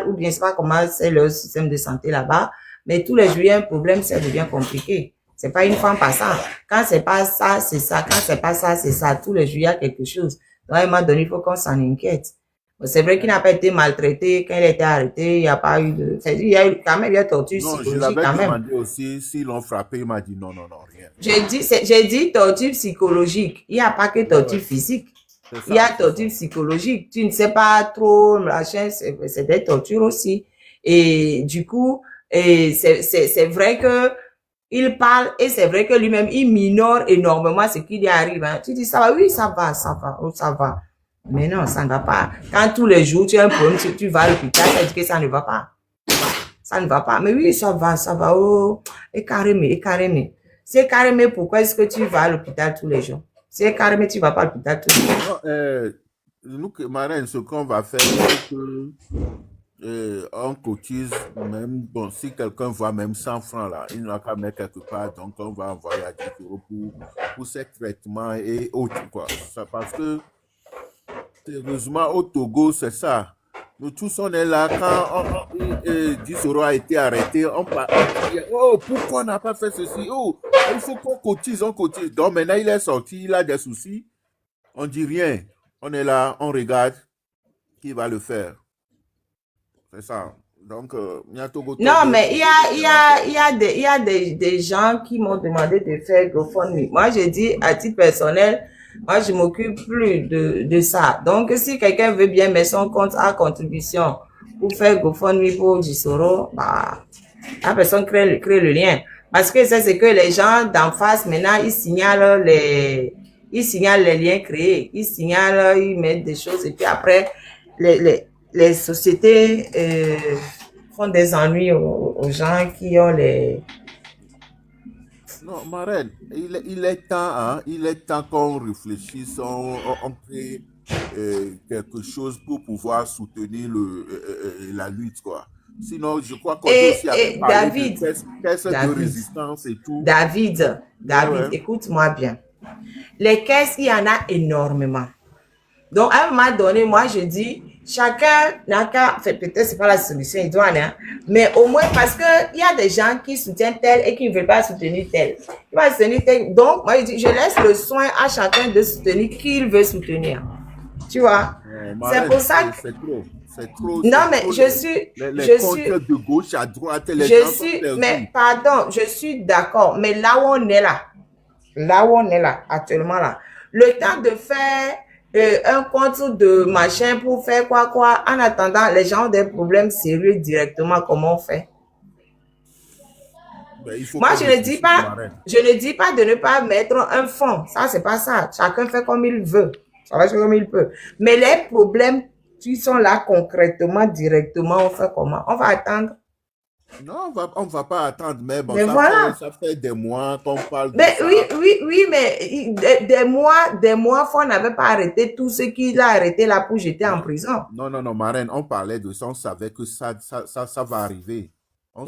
ou bien je sais pas comment c'est le système de santé là-bas, mais tous les jours, il y a un problème, ça devient compliqué. C'est pas une fois par ça. Quand c'est pas ça, c'est ça. Quand c'est pas ça, c'est ça. Tous les jours, il y a quelque chose. Donc, à un moment donné, il faut qu'on s'en inquiète. C'est vrai qu'il n'a pas été maltraité. Quand il a été arrêté, il n'y a pas eu de... Il y a eu quand même, il y a torture Non, je psychologique l'avais quand même. demandé aussi s'ils l'ont frappé. Il m'a dit non, non, non, rien. J'ai dit torture psychologique. Il n'y a pas que torture physique. C'est ça, Il y a c'est torture ça. psychologique. Tu ne sais pas trop, machin, c'est des tortures aussi. Et du coup, c'est vrai que il parle et c'est vrai que lui-même, il minore énormément ce qui lui arrive. Hein. Tu dis, ça va, oui, ça va, ça va, oh, ça va. Mais non, ça ne va pas. Quand tous les jours, tu as un problème, tu vas à l'hôpital, ça dit que ça ne va pas. Ça ne va pas. Mais oui, ça va, oh, et carrément. C'est carrément pourquoi est-ce que tu vas à l'hôpital tous les jours? C'est carrément, tu ne vas pas à l'hôpital tous les jours. Non, nous, Marraine, ce qu'on va faire, c'est que on cotise même, bon, si quelqu'un voit même 100 francs là, il n'a qu'à mettre quelque part, donc on va envoyer à 10 euros pour ces traitements et autres, quoi. Ça, parce que, sérieusement, au Togo, c'est ça. Nous tous, on est là, quand 10 euros a été arrêté, on parle, oh, pourquoi on n'a pas fait ceci? Oh, il faut qu'on cotise, on cotise. Donc maintenant, il est sorti, il a des soucis, on dit rien. On est là, on regarde, qui va le faire? C'est ça. Donc, non, mais il y a des gens qui m'ont demandé de faire GoFundMe. Moi, j'ai dit, à titre personnel, moi, je m'occupe plus de ça. Donc, si quelqu'un veut bien mettre son compte à contribution pour faire GoFundMe pour Jisoro, bah, la personne crée le lien. Parce que c'est que les gens d'en face, maintenant, ils signalent les liens créés. Ils signalent, ils mettent des choses et puis après, les sociétés font des ennuis aux gens qui ont les... Non, Marraine, il est temps, hein, il est temps qu'on réfléchisse, on crée quelque chose pour pouvoir soutenir la lutte, quoi. Sinon, je crois qu'on doit aussi Et parler de caisse de résistance et tout. David, Ouais. écoute-moi bien. Les caisses, il y en a énormément. Donc, à un moment donné, moi, je dis, chacun n'a qu'à, peut-être c'est pas la solution idoine, hein, mais au moins parce que il y a des gens qui soutiennent tel et qui ne veulent pas soutenir tel. Il va soutenir tel. Donc, moi, je dis, je laisse le soin à chacun de soutenir qui il veut soutenir. Tu vois? C'est pour ça que... C'est trop. Non, mais je suis... de gauche à droite, les gens sont perdus. Mais pardon, je suis d'accord. Mais là où on est là, actuellement là, le temps de faire un compte de machin pour faire quoi, en attendant, les gens ont des problèmes sérieux directement, comment on fait? Moi, je ne dis pas de ne pas mettre un fonds. Ça, c'est pas ça. Chacun fait comme il veut. Ça va faire comme il peut. Mais les problèmes qui sont là concrètement, directement, on fait comment? On va attendre. Non, on va pas attendre, mais bon, ça fait des mois qu'on parle de mais ça. Oui, mais des mois, on n'avait pas arrêté tout ce qu'il a arrêté là pour jeter en prison. Non, Marraine, on parlait de ça, on savait que ça va arriver. Non,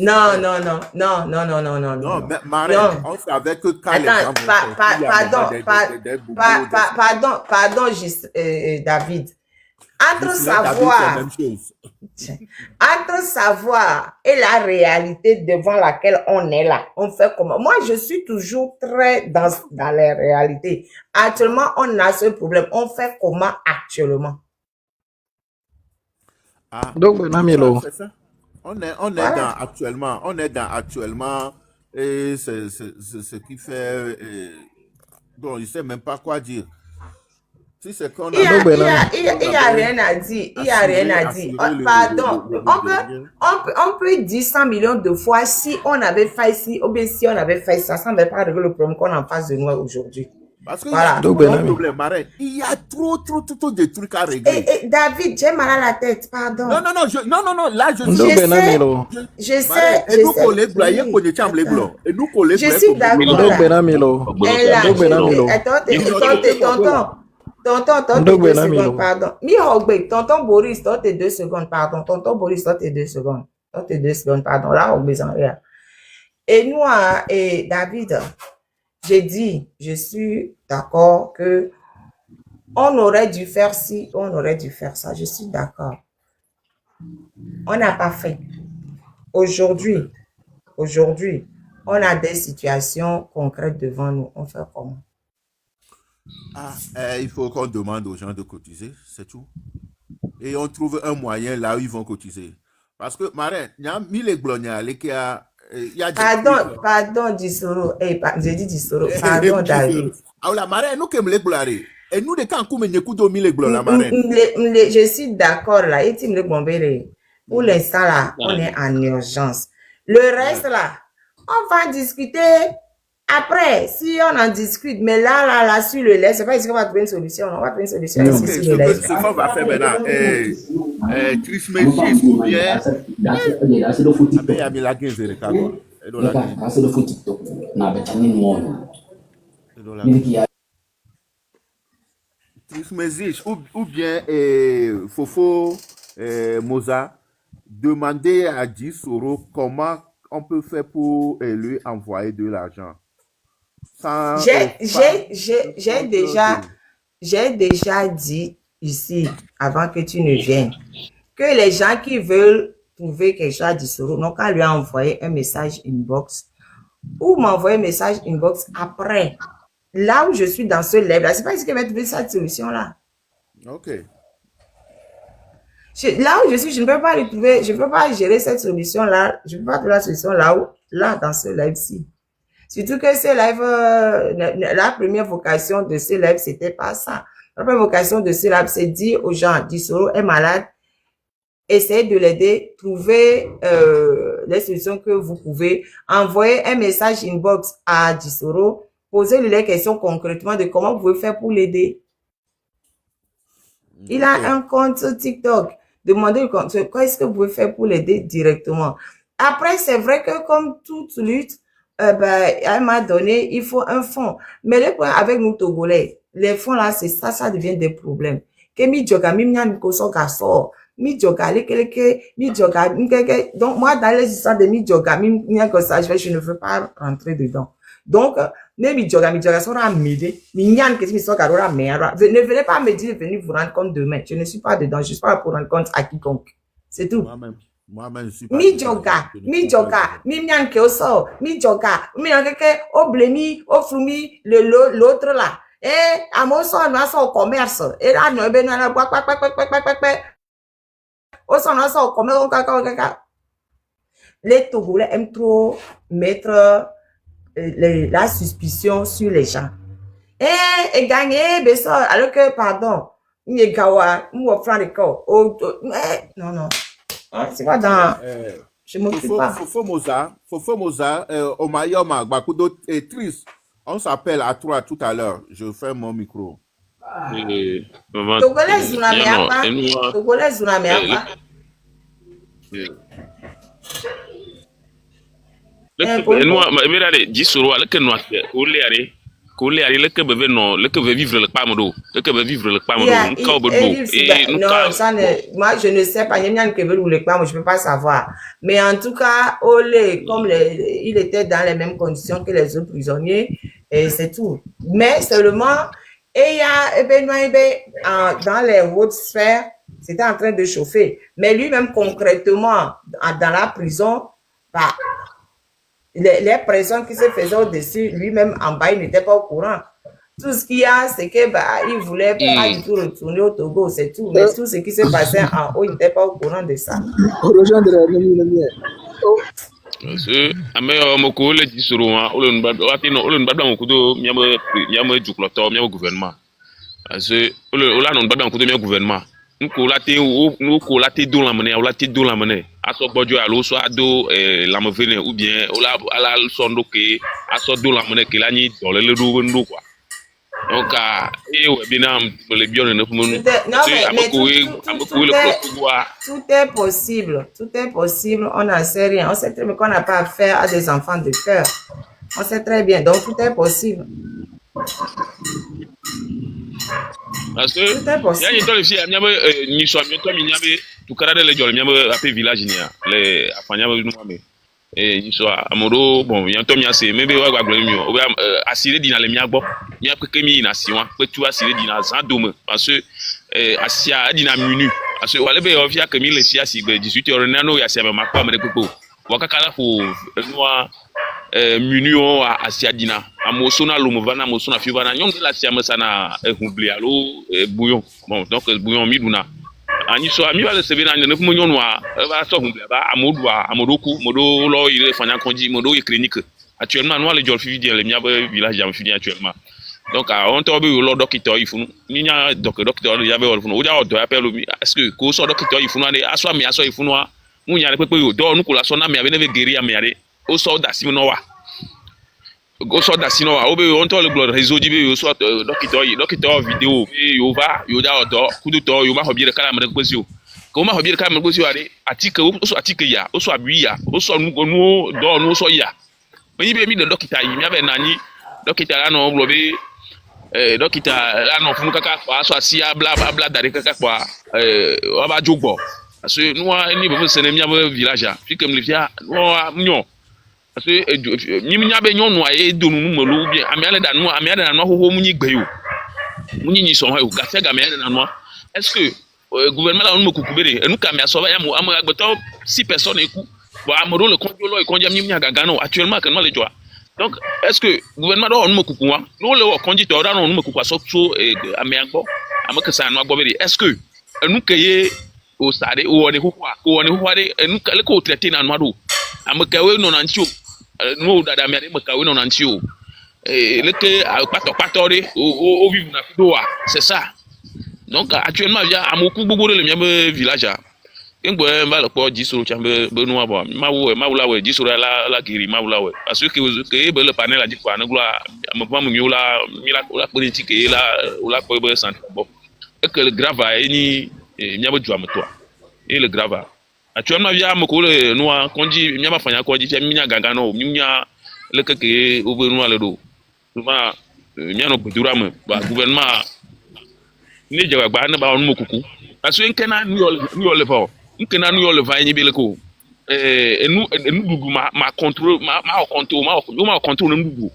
mais Marraine, on savait que quand les gens pardon, David. Entre savoir et la réalité devant laquelle on est là, on fait comment? Moi, je suis toujours très dans les réalités. Actuellement, on a ce problème. On fait comment actuellement? Donc, c'est ça. On est dans actuellement, et c'est ce qui fait, bon, je ne sais même pas quoi dire. Si c'est qu'on il y a rien à dire. Il y a rien à dire. Pardon. On peut dire 100 millions de fois si on avait fait ci, ou bien si on avait fait ça, ça ne va pas régler le problème qu'on a en face de nous aujourd'hui. Parce qu'il y a trop de problèmes, Marraine. Il y a trop de trucs à régler. David, j'ai mal à la tête, pardon. Non, là, je sais. Et nous, collègues, je suis d'accord. Tonton, 2 secondes, pardon. Tonton Boris, tes 2 secondes, pardon. Tonton Boris, tes 2 secondes. Tes 2 secondes, pardon. Là, on besoin rien. Et nous, et David, j'ai dit, je suis d'accord que on aurait dû faire ci, on aurait dû faire ça. Je suis d'accord. On n'a pas fait. Aujourd'hui, on a des situations concrètes devant nous. On fait comment? Il faut qu'on demande aux gens de cotiser, c'est tout. Et on trouve un moyen là où ils vont cotiser. Parce que, Marin, il y a 1000 glognas, il y a Pardon, Dissoro. J'ai dit Dissoro. Pardon, David. Ah, la Marin, nous qui me gloré. Et nous, des quand nous écoutons 1000 glognas, Marin. Je suis d'accord là. Et tu me le pour l'instant là, on est en urgence. Le reste là, on va discuter après. Si on en discute, mais là, sur le lait, c'est pas ici qu'on va trouver une solution. On va trouver une solution ici sur le lait. Ce qu'on va faire maintenant, Trismegis ou bien. Il y a mis la guise de Ricardo. Trismegis ou bien Fofo Moza, demander à 10 € comment on peut faire pour lui envoyer de l'argent. J'ai déjà dit ici, avant que tu ne viennes, que les gens qui veulent trouver quelque chose à 10 € n'ont qu'à lui envoyer un message inbox ou m'envoyer un message inbox après. Là où je suis dans ce live, là, c'est pas ici que je vais trouver cette solution-là. Ok. Là où je suis, je ne peux pas le trouver, je ne peux pas gérer cette solution-là, je ne peux pas trouver la solution là, dans ce live-ci. Surtout que ce live, la première vocation de ce live, c'était pas ça. La première vocation de ce live, c'est dire aux gens, Dissoro est malade, essayez de l'aider, trouvez les solutions que vous pouvez, envoyer un message inbox à Dissoro, posez-lui les questions concrètement de comment vous pouvez faire pour l'aider. Il a un compte TikTok. Demandez quoi est-ce que vous pouvez faire pour l'aider directement. Après, c'est vrai que comme toute lutte, à un moment donné, il faut un fonds. Mais le problème avec nous Togolais, les fonds là, c'est ça devient des problèmes. Donc, moi, dans les histoires de Midjoga, je ne veux pas rentrer dedans. Donc, ne venez pas me dire de venir vous rendre compte demain. Je ne suis pas dedans. Je ne suis pas pour rendre compte à quiconque. C'est tout. Moi-même, je suis pas Midjoga, Mimian ke oso, Midjoga, au blemi, au flumi, l'autre là. À mon son, on a son commerce. Et là, nous, au commerce, les Togolais aiment trop mettre la suspicion sur les gens. Et gagner, alors que, pardon, non. C'est pas dans. Je m'occupe pas. Fofo Moza, Omayoma, Bakudo et Tris. On s'appelle à toi tout à l'heure. Je ferme mon micro. Togolais Zunameapa. Togolais Zunameapa. Non, ça ne, moi je ne sais pas, je peux pas savoir. Mais en tout cas, comme il était dans les mêmes conditions que les autres prisonniers, et c'est tout. Mais seulement, dans les hautes sphères, c'était en train de chauffer. Mais lui-même concrètement, dans la prison, bah, les pressions qui se faisaient au-dessus, lui-même en bas, il n'était pas au courant. Tout ce qu'il y a, c'est que il voulait pas du tout retourner au Togo, c'est tout. Mais tout ce qui se passait en haut, il n'était pas au courant de ça. Nous collaté dans la monnaie, on l'a té dans la monnaie. À ce bodio à l'eau, soit à dos la mauvaise ou bien on l'a à la son que à ce dans la monnaie que l'année dans le loup quoi. Donc et ouais bien les bien ne pour nous. Tout est possible, on n'en sait rien. On sait très bien qu'on n'a pas affaire à des enfants de cœur. On sait très bien, donc tout est possible. Parce que il y a une telle fille, il y a ni soit bien toi il y a tout carré les gens il y a appelé village les afanya nous mais et ni soit amodo bon il y a toi il y a c'est même wa gba mieux assuré dina le miagbo il y a que mi na siwa que tu assuré dina sans dôme parce que asia dina minu parce que wale be ovia que mi le fia si be 18h nano ya sema makwa me pepo wakakala fo noa munio a siadina amosona lumvana amosona fivana nyong la siama sana hubli alo bouillon bon donc bouillon miduna ani so ami wale sebe na ne fumo nyonwa ba so hubli ba amodua amodoku modo lo ile fanya konji modo e clinique actuellement nous les jolf fidi le mia village jam fidi actuellement donc on to be lo docteur ifunu ni nya docteur ya be wol funu o ja odo appel mi est-ce que ko so docteur ifunu ade aso mi aso ifunu a mu nya le pepe yo do nu ko la so na mi ave ne geri am yare o so da si no wa go so da si no wa o be on to le blood réseau di be yo so docteur vidéo yo va yo ja odo kudu to yo ma hobi de kala me ko si o ko ma hobi de kala me ko si o ade atike o so atike ya o so abi ya o so nu do nu so ya me be mi de docteur yi mi ave nani docteur la no blobe dokita la no funu kaka kwa so asia bla bla dare kaka kwa aba jogbo parce que nous ni be se nemia be village fi comme le fia no nyo parce que ni nya be nyo no e donu nu melu bi amiale da no ho mu nyi gbeyo mu nyi so ho ga se ga me da no est-ce que gouvernement la no kukubere enu ka me asoba ya mu amagbeto 6 personnes eku ba amoro le konjolo e konja nya gaga no actuellement que no le joa. Donc, est-ce que le gouvernement doit nous couper? Nous, le conducteur doit nous couper surtout à Miango, à me que ça nous a est-ce que nous cueillons au stade où on est nous le co traité dans nous à me caouer non antio nous d'Amérique me caouer non antio et le que à pas au vivre na doa c'est ça. Donc actuellement il y a beaucoup de le village ngbo ba le po jisoro chambe benu abo ma we jisoro la giri ma we parce que be le panel a dit quoi na gloire ma mu nyula la politique la ko be centre bon et que le grava ni nyaba juam to et le grava actuellement via mo ko le noa konji nyaba fanya konji fi minya ganga no minya le que o be noa le do ma miano budura me ba gouvernement ni jawa gba na ba onu mokuku parce que nkena ni le fo nkena nu yo le va nyibele ko enu dugu ma contrôle ma contrôle ndugu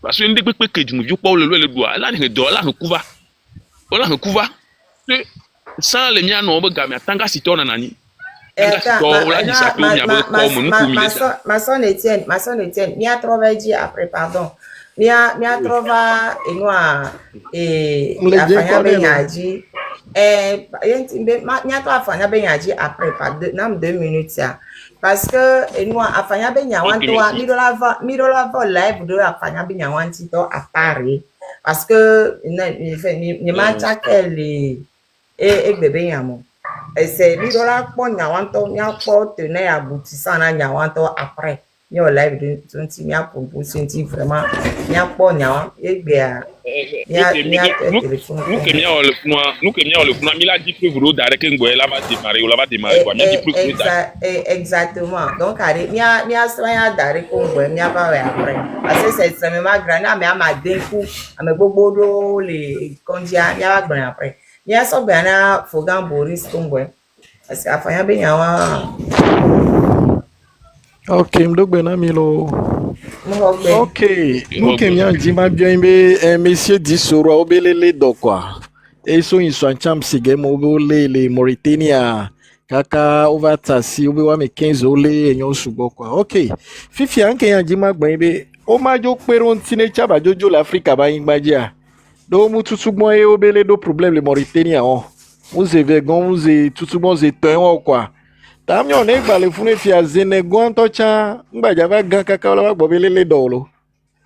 parce que ndekpe pe kejumu ju pa le do ala ni do ala kuva sans le mia no be ga mi atanga sitona nani ma son Etienne mi a trouvé dit après pardon mi a trouvé afanya benyaji nyato afanya benyaji après pas 2 minutes ça parce que nous afanya benyawanto midola va live de afanya benyawanti to à Paris parce que ni matcha qu'elle et bébé yamo et c'est midola po nyawanto nyapo tenait aboutissant na nyawanto après ni au live de 20 mia pour senti vraiment nyapo nyawa et bien nous que le fond mi la dit plus vous d'arrêt que ngwe la va démarrer quoi mi dit plus exactement donc allez mi a soya d'arrêt ko ngwe mi a pas ouais après parce que c'est extrêmement grand mais à ma denku à me bobodo les kondia mi a grand après mi a so bana fogan Boris ko ngwe parce que afanya be nyawa. Ok, mdogbe na milo. Ok, nous qui m'y dit bien monsieur Dissoro obelele do quoi. Et so in so cham sige mo les Mauritania kaka over tasi obe wa me 15 ole enyo sugo quoi. Ok. Fifi anke yan jima gban be o ma jo peron tine chaba jojo l'Afrique ba yin gbajia. Do mu tutugbon e obele do problème le Mauritania on. Vous avez gon vous e tutugbon ze tan quoi. Tamyo ne gbale fune fi azene gwanto cha ngbaja ba gan kaka la gbo belele dolo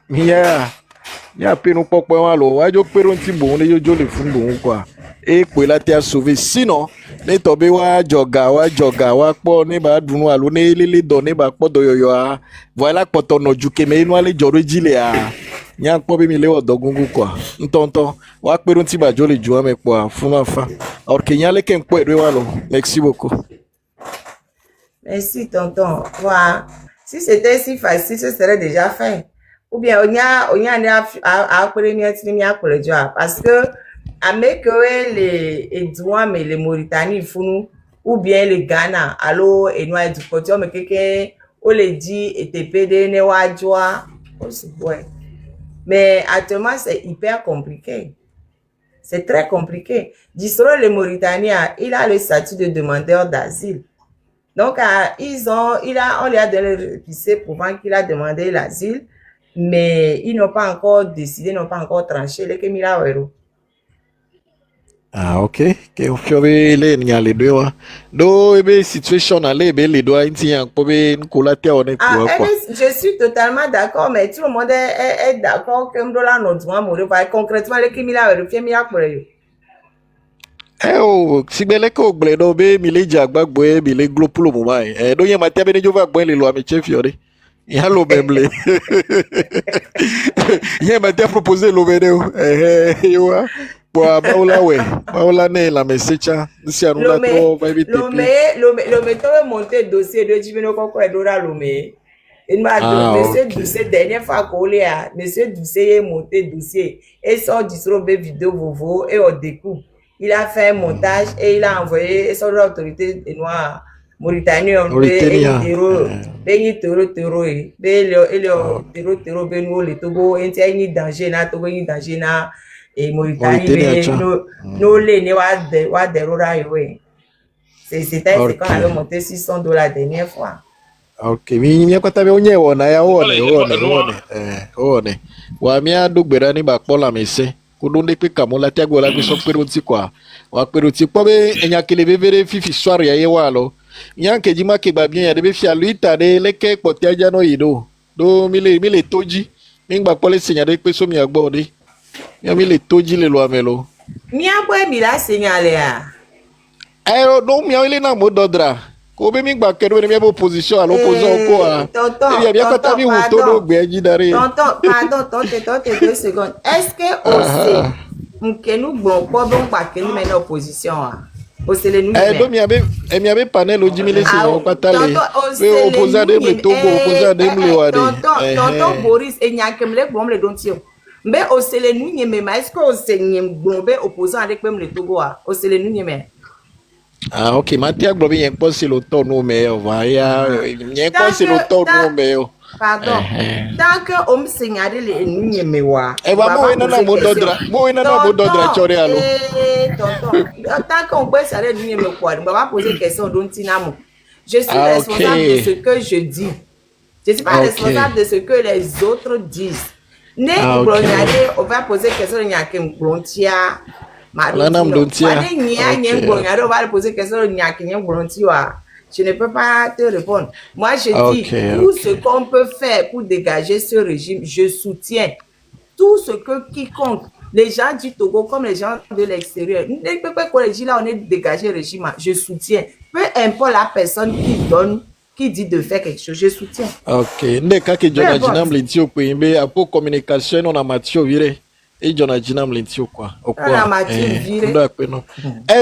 ya penu popo wa lo wa jo pero nti bo ne yo le fun bo kwa e pe la ti a sauver sinon ne to be wa joga wa po ne ba dunu alo ne lele do ne ba po do yoyo a voilà poto no juke me inu ale joro jile a nya po be mi le odogungu kwa ntonto wa pero nti ba jo le ju ame po fun afa or kenya le ken po wa lo merci beaucoup. Merci, tonton. Voilà. Si c'était si facile, ce serait déjà fait. Ou bien, on y a parce que, avec les douans, mais les Mauritanie, ou bien les Ghana, allo, et nous, du côté, mais quelqu'un, on les dit, et TPD, ne wajwa, mais actuellement, c'est hyper compliqué. C'est très compliqué. Distro, le Mauritanien, il a le statut de demandeur d'asile. Donc, on lui a donné le récépissé prouvant qu'il a demandé l'asile, mais ils n'ont pas encore décidé, n'ont pas encore tranché les Kemila Wero. Ah, ok. Que fiobe le nyale doa. Do ebe situation ale ebe le doa inti yang pobe nkolate one Ah, quoi. je suis totalement d'accord, mais tout le monde est d'accord que Mdola Nodouan Mourewa, concrètement, les Kemila Wero, Kemila Wero. O sigbele ko gble do be mi le jagbagbo e mi le glopulo mo mai. Do yen ma tebe ne jova gbo le lo ami che fiore. Ya lo memble. Yen ma te proposer lo vedeo. Yo. Boa baola ne la mesecha si anula tro va vite. Lomé toi monter dossier de Jimeno Koko Edora Lomé. Il m'a donné monsieur Doucet dernière fois qu'on a monsieur Doucet est monté dossier et sort du vidéo Vovo et on découpe. Il a fait un montage et il a envoyé son autorité noire Mauritanienne et Mauritanie, nous les c'était quand on avait monté $600 la dernière fois. Ok, mi kwa tabe onye wona ya one. Wa mi adugbera ni ba pola mese. Kudunde pe kamola tiago la bi so pero ti kwa. Wa pero ti po be enya kele bevere fifi soir ya yewalo. Nya ke jima ke ba bien ya de be fi aluita de leke poti aja no yido. Do mi le toji. Ngba pole senya de pe so mi agbo de. Ya mi le toji le lo amelo. Mi abo e mi la signale a. No mi ile na mo dodra. Ko be mi gba kedo ni mi opposition à l'opposant quoi. Tonton, bien quand tu mi wuto do gbe ji dare. Tonton, pardon, 2 secondes. Est-ce que on sait mkenu bon ko bon pa kenu men opposition a? O se le nous. Do mi abe panel o jimi le se o patale. We opposant de me Togo, opposant de me wa de. Tonton Boris enyakem le bon le don tio. Mbe o se le nous nyeme ma est-ce que o se nyem bon be opposant avec même le Togo a? O se le nous nyeme. Ah, ok, Matia Globi yen kwa si lo to no me o va ya yen kwa si lo to no me o. Pardon. Tant que on me signale les ennemis me wa. Ba mo ina na mo dodra chore alo. Tonton. Tant qu'on peut saler ennemis me quoi, on va poser question don tinamo. Je suis responsable de ce que je dis. Je suis pas responsable de ce que les autres disent. Ne gloriale, on va poser question nya kem glontia. Je ne peux pas te répondre. Moi, je dis tout ce qu'on peut faire pour dégager ce régime, je soutiens. Tout ce que quiconque, les gens du Togo comme les gens de l'extérieur, on est dégagé le régime, je soutiens. Peu importe la personne qui dit de faire quelque chose, je soutiens. Ok. Ndeka ke jona jinam lintio kwimbe apo communication on a matio vire. E jona jinam lintio kwa. Okwa. Ndo akweno.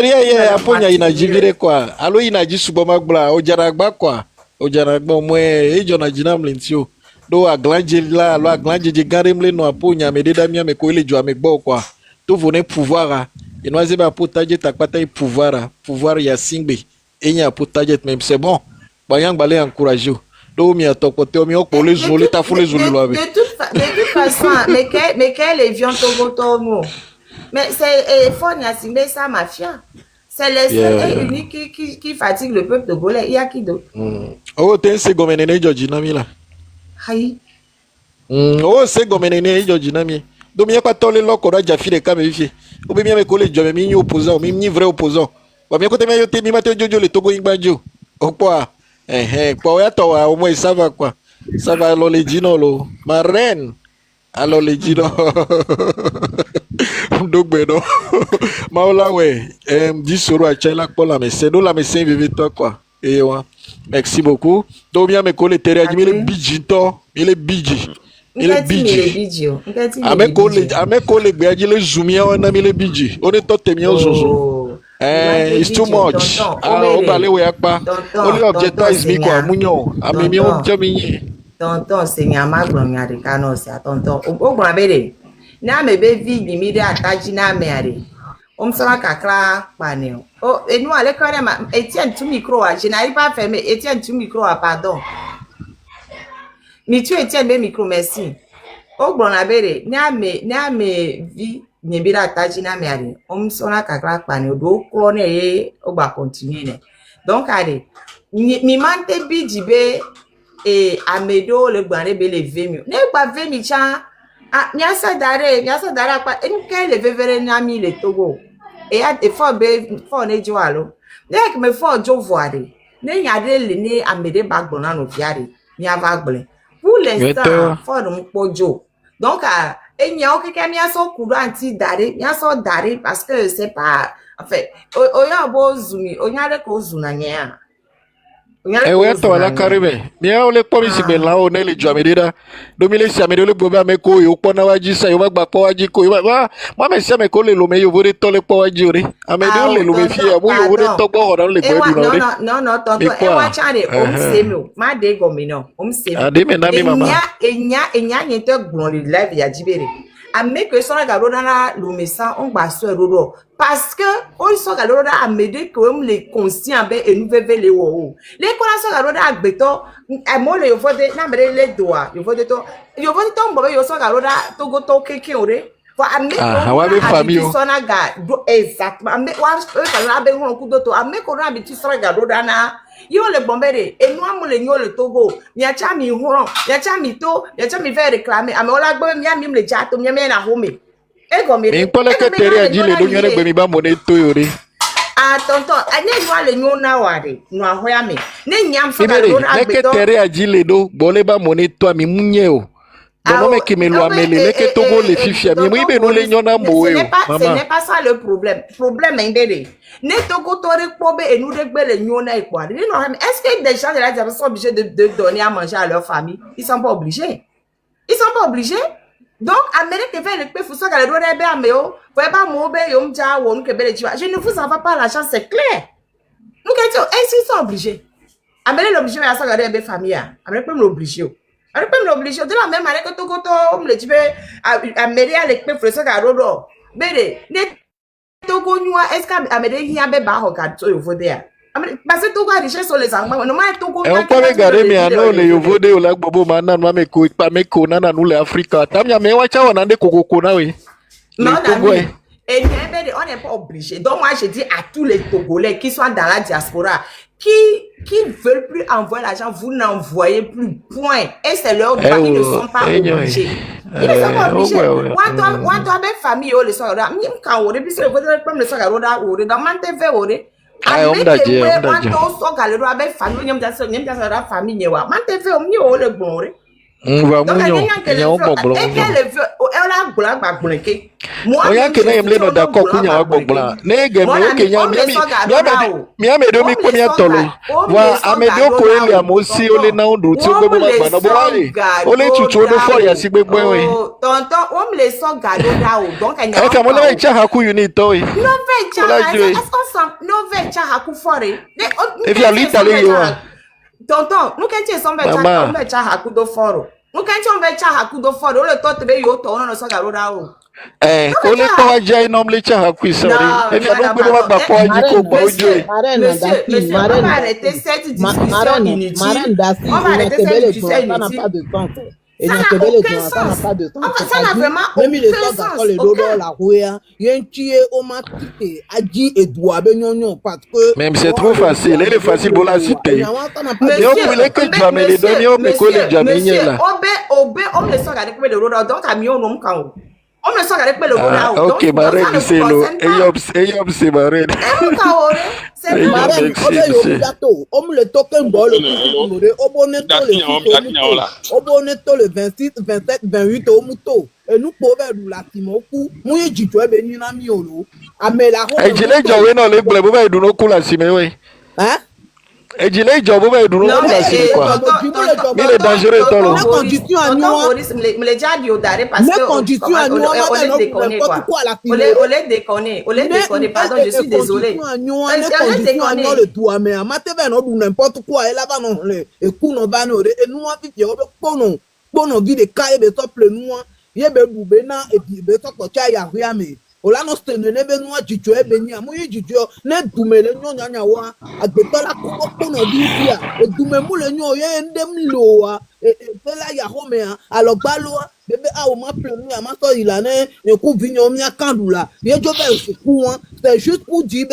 Ria aponya inajivire kwa. Alo inajisubo magbla ojaragba kwa. Ojaragba mwe e jona jinam lintio. Do aglanje la alo aglanje je garemle no aponya mededa mia meko ile jo amegbo kwa. To vone pouvoir. Inoaze ba potaje takpata pouvoir ya singbe. Enya potaje même c'est bon. Bayang balé encourager. Do mi atokote mi okpo le zo le ta fou le zo lo ave. De toute façon, mais quel avion Togo? Mais c'est fort Nassimbe ça mafia. C'est les seuls uniques qui fatigue le peuple togolais. Il y a qui d'autre? Oh, t'es c'est gomenene Georgie Nami là. Aïe. Oh, c'est gomenene Georgie Nami. Donc il y a pas tant les locaux là déjà filé comme vérifié. Ou bien mes collègues je mi opposant, mi vrai opposant. Ba bien côté mi yote mi mate jojo le Togo ingbanjo. O quoi? Kwa ya to au moins ça va quoi. Ça va lo legino lo. Ma reine. Alors legino. Donc ben Maola ouais. Disoro a chela pour la messe. Do la messe vive toi quoi. Et ouais. Merci beaucoup. Donc bien mes collègues terre mi le bijito, il est biji. Il est biji. Ame collègue be le zoomia on mi le biji. On est tout temio zozo. It's too much. Obale we akpa. Only objective is me kwa munyo. Amemi o jemi. Tonton senyama gbronya de kano se tonton. Ogbon abere. Na me be vi bi mi de ataji na me are. Omsama kakra pane. O enu ale kare ma Etienne tu micro a je n'arrive pas à fermer. Etienne tu micro a pardon. Mi tu Etienne be micro merci. Ogbon abere. Na me vi Nebira tajina meari. Sona kakra pani. Do klone ye. Oba continue ne. Donc, allez. Mi mante bijibe. Et Amedo le gbané be le vemi. Ne pas vemi chan. Ah, miasa dare apa. Et nous qu'elle le vevere nami le Togo. Et a des fois ne joalo. Ne que me faut jo voire. Ne yade le ne Amede bagbona no fiare. Mi avagle. Pour l'instant, faut donc pojo. Donc et n'y a aucun miaso courant anti dare, miaso dare parce que c'est pas en fait oya bo zumi, oya le ko zunanya. Ewe to ala karibe mia ole pomi si be la o ne le jo amedida do mi le si amede le gbo me ko yo pona waji sa yo gba po waji ko yo ba ma me se me ko le lo me yo vore to le po waji ore amede le lo me fi e mo yo vore to gbo horan le gbo du no no tonto e wa chare o msemi ma de go mi no o msemi ade me na mi mama enya nyete gbon le live ya jibere ame que son garo na lo mesa on gba so rodo parce que on so garo da amede que on le conscient be enu veve le wo le ko so garo da agbeto e mo le yo fode na mere le doa yo fode to mbo be yo so garo da to go to keke ore for ame wa be famille so na ga do exactement ame wa so la be hon ku do to ame ko na bi ti so garo da na yo le bombere enu amule nyo le Togo mia cha mi huron mia cha mi to mia cha mi faire réclamer ame ola gbe mia mi le ja to mia me na home e go mi pole ke tere ajile do nyore gbe mi ba mo ne to yore tonton ane nyo le nyo na ware no ahoya me ne nyam so ga do na gbe to ke tere ajile do bole ba mo ne to mi munye o bon me ke me lo amele le ke Togo le fifia mi mo ibe no le nyo na mo we o mama ce n'est pas ça le problème indé ne Togo tore pobe et nous de le nyo na iko ari no est-ce que des gens de la diaspora sont obligés de donner à manger à leur famille? Ils sont pas obligés donc Amérique fait le pe fuso ga le do be ameo faut pas mo be yo mja wo nke be le jiwa je ne vous en va pas l'argent c'est clair nous que est-ce qu'ils sont obligés Amérique l'obligé à ça ga be famille Amérique peut l'obliger Amérique peut l'obliger de la même manière que Togo to me le jibe Amérique le pe fuso ga rodo bere ne Togo nyua est-ce que Amérique y a be ba ho ga to yo vodea parce que Togo a richesse sur les angles no ma Togo on peut regarder mais ano le yo vode o la gbobo ma na ma me ko pa me ko na nu le Africa tamya me wa cha wona de kokoko na we non et on n'est pas obligé donc moi je dis à tous les Togolais qui sont dans la diaspora qui veulent plus envoyer l'argent, vous n'envoyez plus, point. Et c'est leur droit, ils ne sont pas obligés. Ils ne sont pas obligés. Moi, toi, mes familles, les soeurs, quand on est plus le vote, comme les soeurs, on est dans ma TV, on est. Avec les moi, tous sont galérés avec famille, on est dans famille, on est. Ma TV, on est le bon. On va mouillon, il y a un bon blanc. Et qu'elle veut, elle a un blanc, bah, blanqué. Moi, je ne sais pas d'accord qu'on y a un bon blanc. Nègre, moi, qu'il y a mi me do mi ko mi atolo. Wa amedo ko ele amosi ole na ondo ti o gbe ma na bo wale. Ole tutu odo for ya si gbegbe we. Tonton, o me le so gado da o. Donc anya. E ka mo le cha haku unit to e. No ve cha. No ve cha haku for e. If you leave tale yo. Tonton, nous quand tu sommes on va cha hakudo foro. Nous quand tu on va cha hakudo foro, le to tebe yo to no so garo da o. Ko le to aja ino mle cha haku isori. E fi anu gbe ma gba po aji ko gba ojo e. Monsieur, on va arrêter cette discussion inutile. On va arrêter cette discussion inutile. Ça n'a aucun sens. Ça n'a vraiment aucun sens. Même c'est trop facile. Il est facile pour la citer. Monsieur, on me sort avec le roda, donc à mieux non quand. On me sort avec le roda. Ok, ma reine, c'est l'eau. Eyop, c'est ma reine. C'est marraine, on me le token bol, le 26, 27, 28 au mouton. Et nous pouvons la timoku, mouille du joie béni na miolo. Amela. Et je l'ai déjà dans les blés, vous avez donné coup la cime, hein? Et je l'ai déjà, vous avez donné coup la cime, quoi. Il est dangereux, tolo. La condition à nous, me l'ai déjà dit au daré parce que. La condition à nous, on les déconne, quoi. On les déconne, pardon, je suis désolé. La condition à nous, le toit, mais à ma TV, on n'importe quoi, et là-bas, non, et qu'on va nous, et nous, on vit, on vit des cailles de top le noir. Yebe bubena et puis beto kocha ya riame ola no stene ne be noa jijo e be ni amoye jijo ne dumele nyo nyanya wa agbeto la ko no bi bia e dume mu le nyo ye ndem lo wa e fela ya home a alogbalo bébé a au ma plenu à ma soeur il a ne coup vignon mia candula bien je vais se coup c'est juste pour dire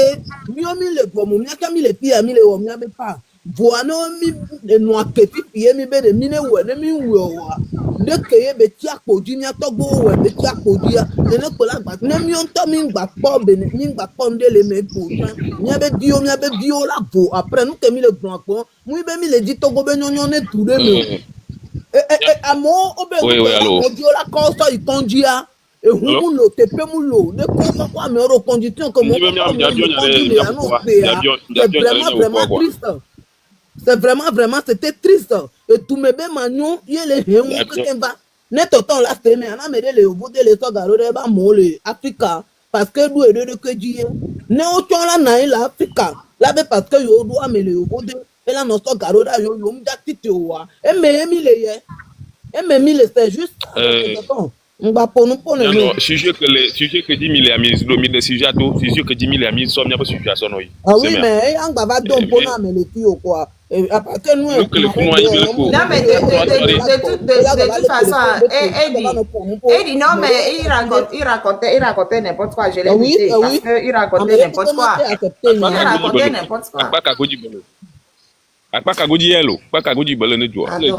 mieux mi le bon mia ka mi le pia mi le o mia be pas voano mi no aketi pie mi be de mi ne we ne mi wo wa de ke be ti apoji mi atogbo we be ti apoji ya ne ko la gba ne mi on to mi gba po be ne mi gba po nde le me po mi be dio la vo après nous que mi le grand po mu be mi le di togo be nyonyo ne touré me amo obe allô. audio la costa itonjia e humulo tepemulo ne ko kwa me ro condition comme vraiment triste c'est vraiment c'était triste et tout me be manyo yele hemu kemba ne toton la teme ana me le obode le so garo de ba mo le Africa parce que do de que die ne o tola na la Africa la be parce que yo do amele obode et là non so garo da yo mja tite wa e me mi le c'est juste ngba ponu ponu non sujet que 10 000 amis domi de sujet to sujet que 10 000 amis somme pas sujet son oui ah oui mais ngba va don ponu amele ti o quoi et à partir nous non mais de toute façon et dit non mais il racontait n'importe quoi je l'ai écouté parce que il racontait n'importe quoi Pas qu'à goûter yellow, pas qu'à goûter belle ne doit. ne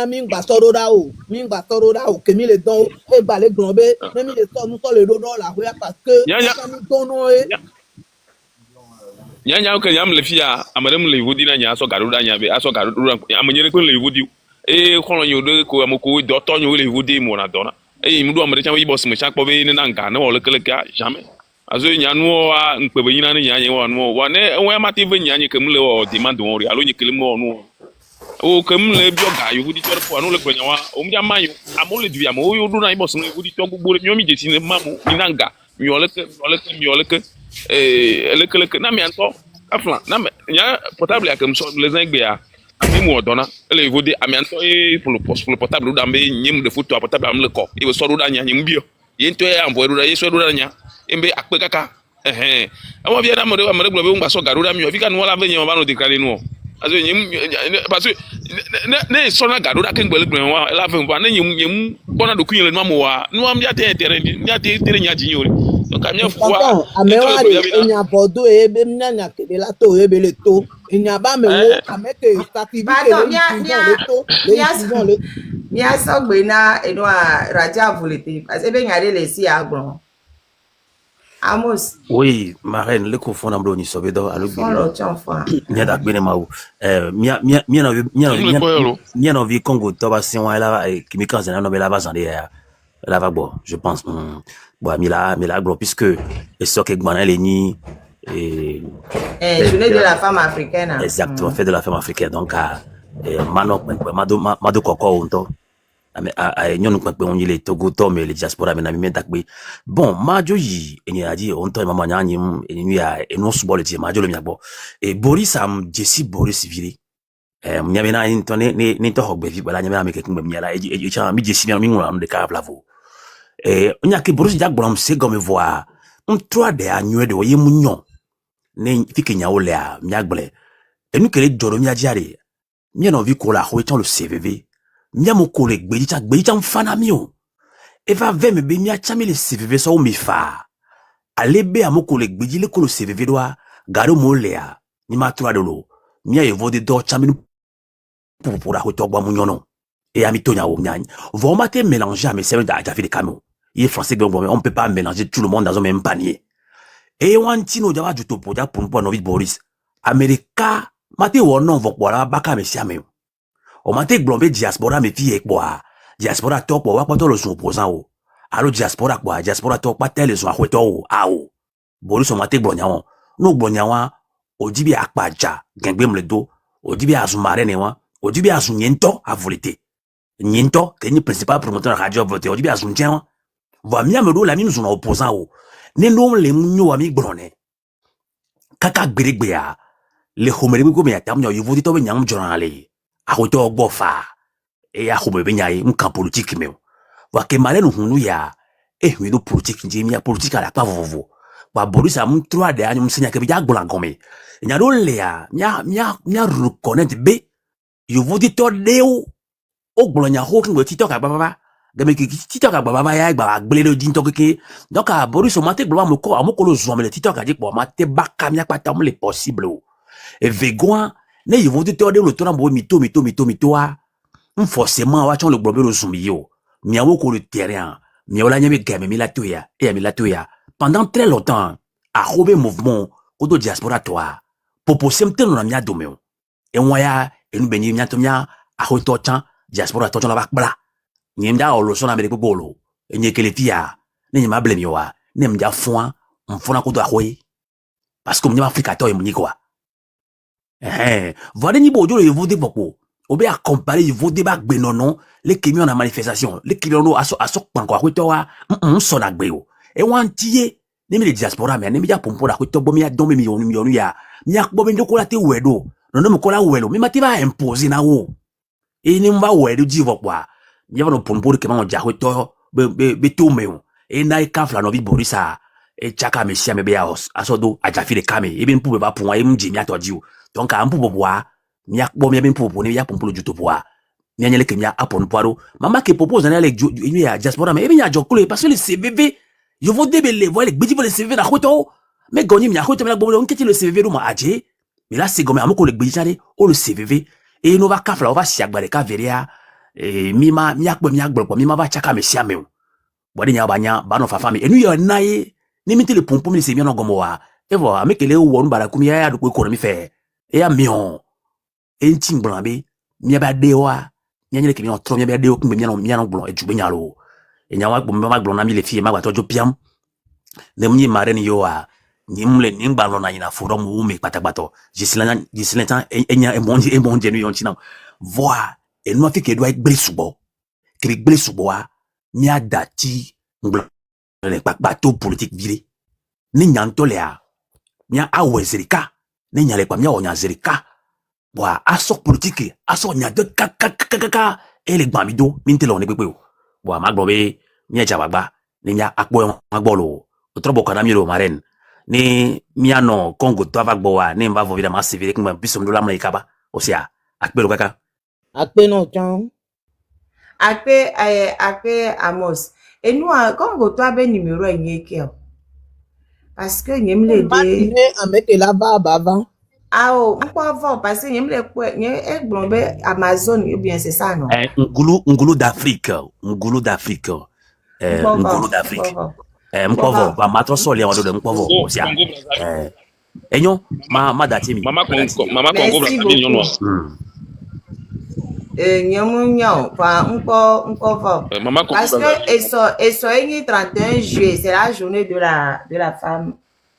ami ngba soro da o que mi le don e ba le grand be ne mi le so nous so le do la parce que nous donno nya ka yam le fia amadem le wodi na nya so garuda nya be aso garuda amanyere ko le wodi e kono nyo de ko amoko do to nyo le wodi mo na dona e mi do amade chan wi boss me cha kpo be ni na nka na wole kele ka jamais azo nya no wa nkpe be nyina nya nya wa no wa ne enwe amate ve nya nya kem le o demand won ri alo nya kele mo no o kem le bi o ga yo wodi tor po anu le kwenya wa o mja mayo amole du ya mo yo do na boss me wodi to gbogbo mi o mi je ti ne mamu ni na nga mi ole ke le na mi anto afla na me nya portable ya kem so les ingbe ya ami mo dona le wodi ami anto e pour le portable do ambe nyim de photo portable am le ko e so do da nya nyim bio yento ya ambo do da yeso do da nya embe akpe kaka amo bia na mo gbe ngba so garuda mi o fika no la venye ba no declare no aso nyim parce que ne so na garuda ke ngbele gbe wa la fe ba ne nyim bona do kunye le no mo wa no am ya te tere nya jinyori donc amia fwa amewa enya bodo ebe mnya kede la to ebe le to enya ba me wo ameke stativité le mia so gbe na eno raja volete parce que be nyare le si agbon Amos. Oui, marraine, le confond ni sobedo alu bi. Nya da gbene mawu. Mia no vi Congo to ba sin wa la kimi kan zena no be la ba zande ya. La va bon, je pense. Bon, mi la gros puisque et so ke gbana le ni journée de la femme africaine. Exactement, fête de la femme africaine donc mado koko onto. Nyon kwa on yile Togo to me le diaspora me na mi metakbe bon majo yi eni adi on to mama nyanyi eni ya eno subo le ti majo le miabo e Boris am Jesse Boris vili mnyame na into ne to hogbe vi bala nyame ameke kingbe miala e cha mi Jesse mi ngula no de ka plavo nya ke Boris jak bolam se go me voir on trois de anyo de oye munyon ne fike nya ole a myagble enu kele joro mi ajare mi no vi ko la ho etan le CVV mia mo collègue gbeji mfana mio eva ve me be mia chami le CVV so mi fa alebe a mo collègue gbeji le ko le CVV doa garo mo lea ni ma tura dolo mia evo de do chami pour la hotogba mo nyono et ami tonya o mia vous mate mélanger mais c'est da fait des camions il est français on peut pas mélanger tout le monde dans un même panier et wantino jawa juto poja pour no Boris America mate wono vokbola baka me siame o mate glombe diaspora me fi ekboa diaspora to po wa poto lo sun opposant o alo diaspora kwa diaspora to pa tele so ahweto o awo Boris o mate gbonyawo no gbonyawa odibi akpaja gengbe mledo odibi azumare ne wa odibi azunyento avolite nyento que ni principal promoteur de radio voté odibi azunjen va mi amelo la mi nous on opposant o ne no le munyo wa mi gbone kaka gberegbe ya le homere mi go me atam nyo yivodi to be nyam journal akoto ogbofa e ya khobebe nyai nka politique me wa ke malenu hunu ya wi do politique njimia politique ala pa vovo wa Boris am 3 de anyu msenya ke bija gbola ngome nya do le ya nya reconnaître be you vous dites deo o gbolonya ho kin TikTok ababa game ki TikTok ababa ya gba gbele din to ke donc a Boris o mate gbo amoko lo zo me TikTok aje po mate baka mi apata mo le possible et vegoin ne you vous dites de lo to na bo mito a forcément wa chon le globe lo zumbi yo mi awo ko le terrain mi ola nyame game mi la toya et mi la toya pendant très longtemps a robé mouvement ko do diaspora toi popo semte no na mi adomeo e waya enu benyi mi atomia a ho to chan diaspora to chan la bakbla nyemda o lo so na me ko bolo enye kele fia ne nyama blem yo wa ne mja foin mfona ko do ahoyi parce que mnyama afrika to e mnyi kwa voilà ni bojo le vote popo obe accompagner il vote ba gbe nono les camions na manifestation les camions aso pan kwa to wa so na gbe o e wan tie ni mi diaspora me ni mi ja pompo na ko to bo mi adon mi yonu ya mi akbo be ndoko la te wedo no mo ko la welo mi mati ba imposer na wo e ni mba wedo ji vokwa mi va no pompo ke ma ja ko to be to me o e na e kafla no bi borisa e chaka me sia me be aso do ajafi de kame e bi mpu be ba pon e mji mi atodi o donc a mpu boboa mi akbo mi mpu ni ya pompo juto boa mi anyele ke mi apon poaro mama ke propose na le ya diaspora me e bi ya jokolo parce que le CVV je vous débele voilà le le CVV na khoto mais goni mi khoto mi la bobo on keti le CVV do ma aje mais là c'est gomme amoko le gbiji jare o le CVV et no va kafla o va siagbale ka veria e mi akbo mi ma va chaka me sia me bodi nya banya ba no fafa mi enu ya nae ni mi te le pompo mi se mi no gomo wa e vo amekele wo no bala kumi ya do ko mi fe e ya mion entin blambe mi ba dewa nyanyele ke mi on tro mi ba dewa kumbe mi no blon e jube nyalo e nyawa gbo mi ma blon na mi le fie ma gba tojo piam ne mi mare ni yo a ni mle ni ngba lo na ina forum wo me patagbato jisilan tan enya e mon je nu yon china voa e no fi ke do gbere subo a mi adati nglo le bateau politique viré ni nyanto le a mi a wezerika ni nyale kwa mi o nyazerika wa aso politique aso nya de kaka e le gbamido mi ntelo ne pepe o wa magbobe mi e jabagba ni nya akpo magbolo otrobo kana mi lo maren ni mi ano Congo to avagbo wa ni mba vo vida ma civil kuma bisom do lamna ikaba o sia akpelo kaka akpe no chan akpe Amos et nous Congo to abe numéro enye ke parce que nyem le de ameke la baba oh on peut avoir parce que nyem le nye egblombe Amazon ou bien c'est ça non ngulu d'Afrique ngulu d'Afrique mpovo ba matro soli en de mpovo sia enyo ma datimi mama Congo bla mi nyono nyamunyo pa mpo mama Congo parce que eso 31 juillet c'est la journée de la femme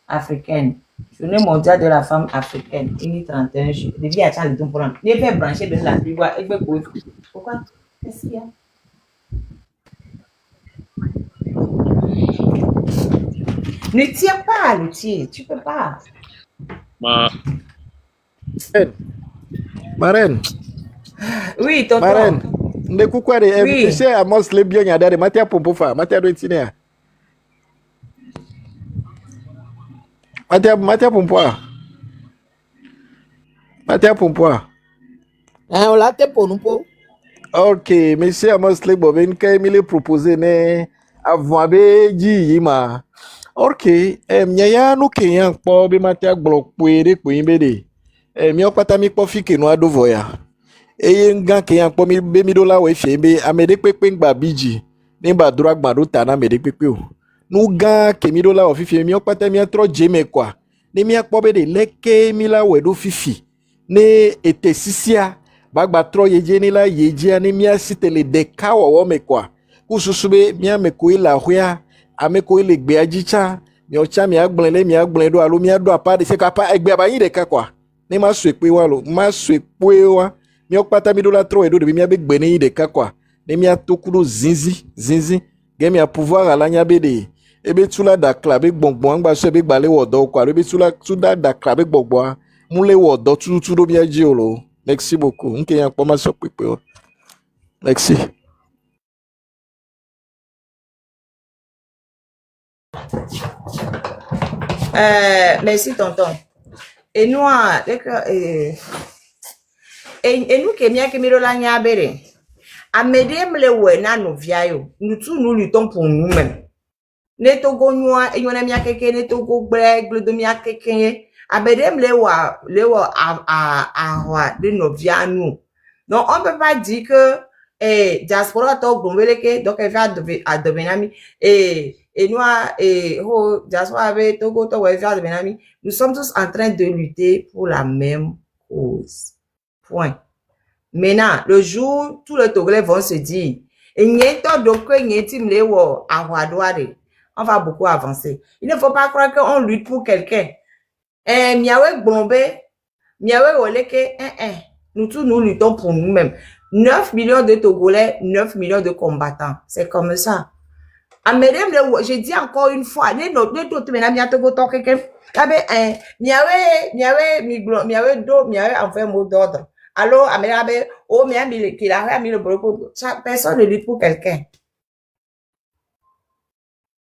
africaine, journée mondiale de la femme africaine, 31 juillet. Depuis à Charles Don pour les faire brancher de la tribu et pourquoi qu'est-ce qu'il y a? Ne tire pas, Luthier, tu peux pas. Marraine. Oui, tonton. Marraine, ne coucou de invité à Amos le bien yada de matia pompo fa, matia do itinéa. Matia pompo. Matia pompo. On l'a te pour nous pour. OK, monsieur Amos le boven kay mi le proposer ne avant be ji yima. OK, nyaya no kenyan po be matia blok puere kuimbe de. Mi okpata mi po fike no ado voya. Eye nga kenyan po mi be mi do la we fie be amede pepe ngba biji ni ba dura gba do ta na amede pepe o. Nu ga ke mi do la o fifi mi okpata mi atro jeme kwa. Ni mi akpo be de leke mi la we do fifi. Ne ete sisia bagba tro yeje ni la yeje ni mi asitele de ka wo me kwa. Kususube mi ameko ila hwea ameko ile gbe ajicha mi ocha mi agblen do alo mi ado apa de se ka pa egbe abayin de ka kwa. Ni ma so epe wa lo ma so epe wa mi okpata mi do la tro edo de mi abe gbe ni de ka kwa ni mi atokudo zinzi ge mi a pouvoir ala nya be de ebe tula da kla be gbongbon angba so ebe gbale wodo kwa ebe tula tuda da kla be gbogbo mu le wodo tutu do bi aji olo. Merci beaucoup nke yan po ma so pepe o. Merci. Merci tonton. Et nous, et nous qui mia qui miro la nyabere. Amedem le wena no viayo. Nous luttons pour nous-mêmes. Ne togo noa e yona mia keke ne togo bregle de mia keke. Amedem le wa de no via nous. Donc on peut pas dire que diaspora to gombeleke donc elle va à devenir et nous diaspora avec Togo to va devenir. Nous sommes tous en train de lutter pour la même cause. Point. Maintenant, le jour, tous les Togolais vont se dire, on va beaucoup avancer. Il ne faut pas croire qu'on lutte pour quelqu'un. Nous tous, nous luttons pour nous-mêmes. 9 millions de Togolais, 9 millions de combattants. C'est comme ça. Je dis encore une fois, mot d'ordre. Alors, chaque personne lutte pour quelqu'un.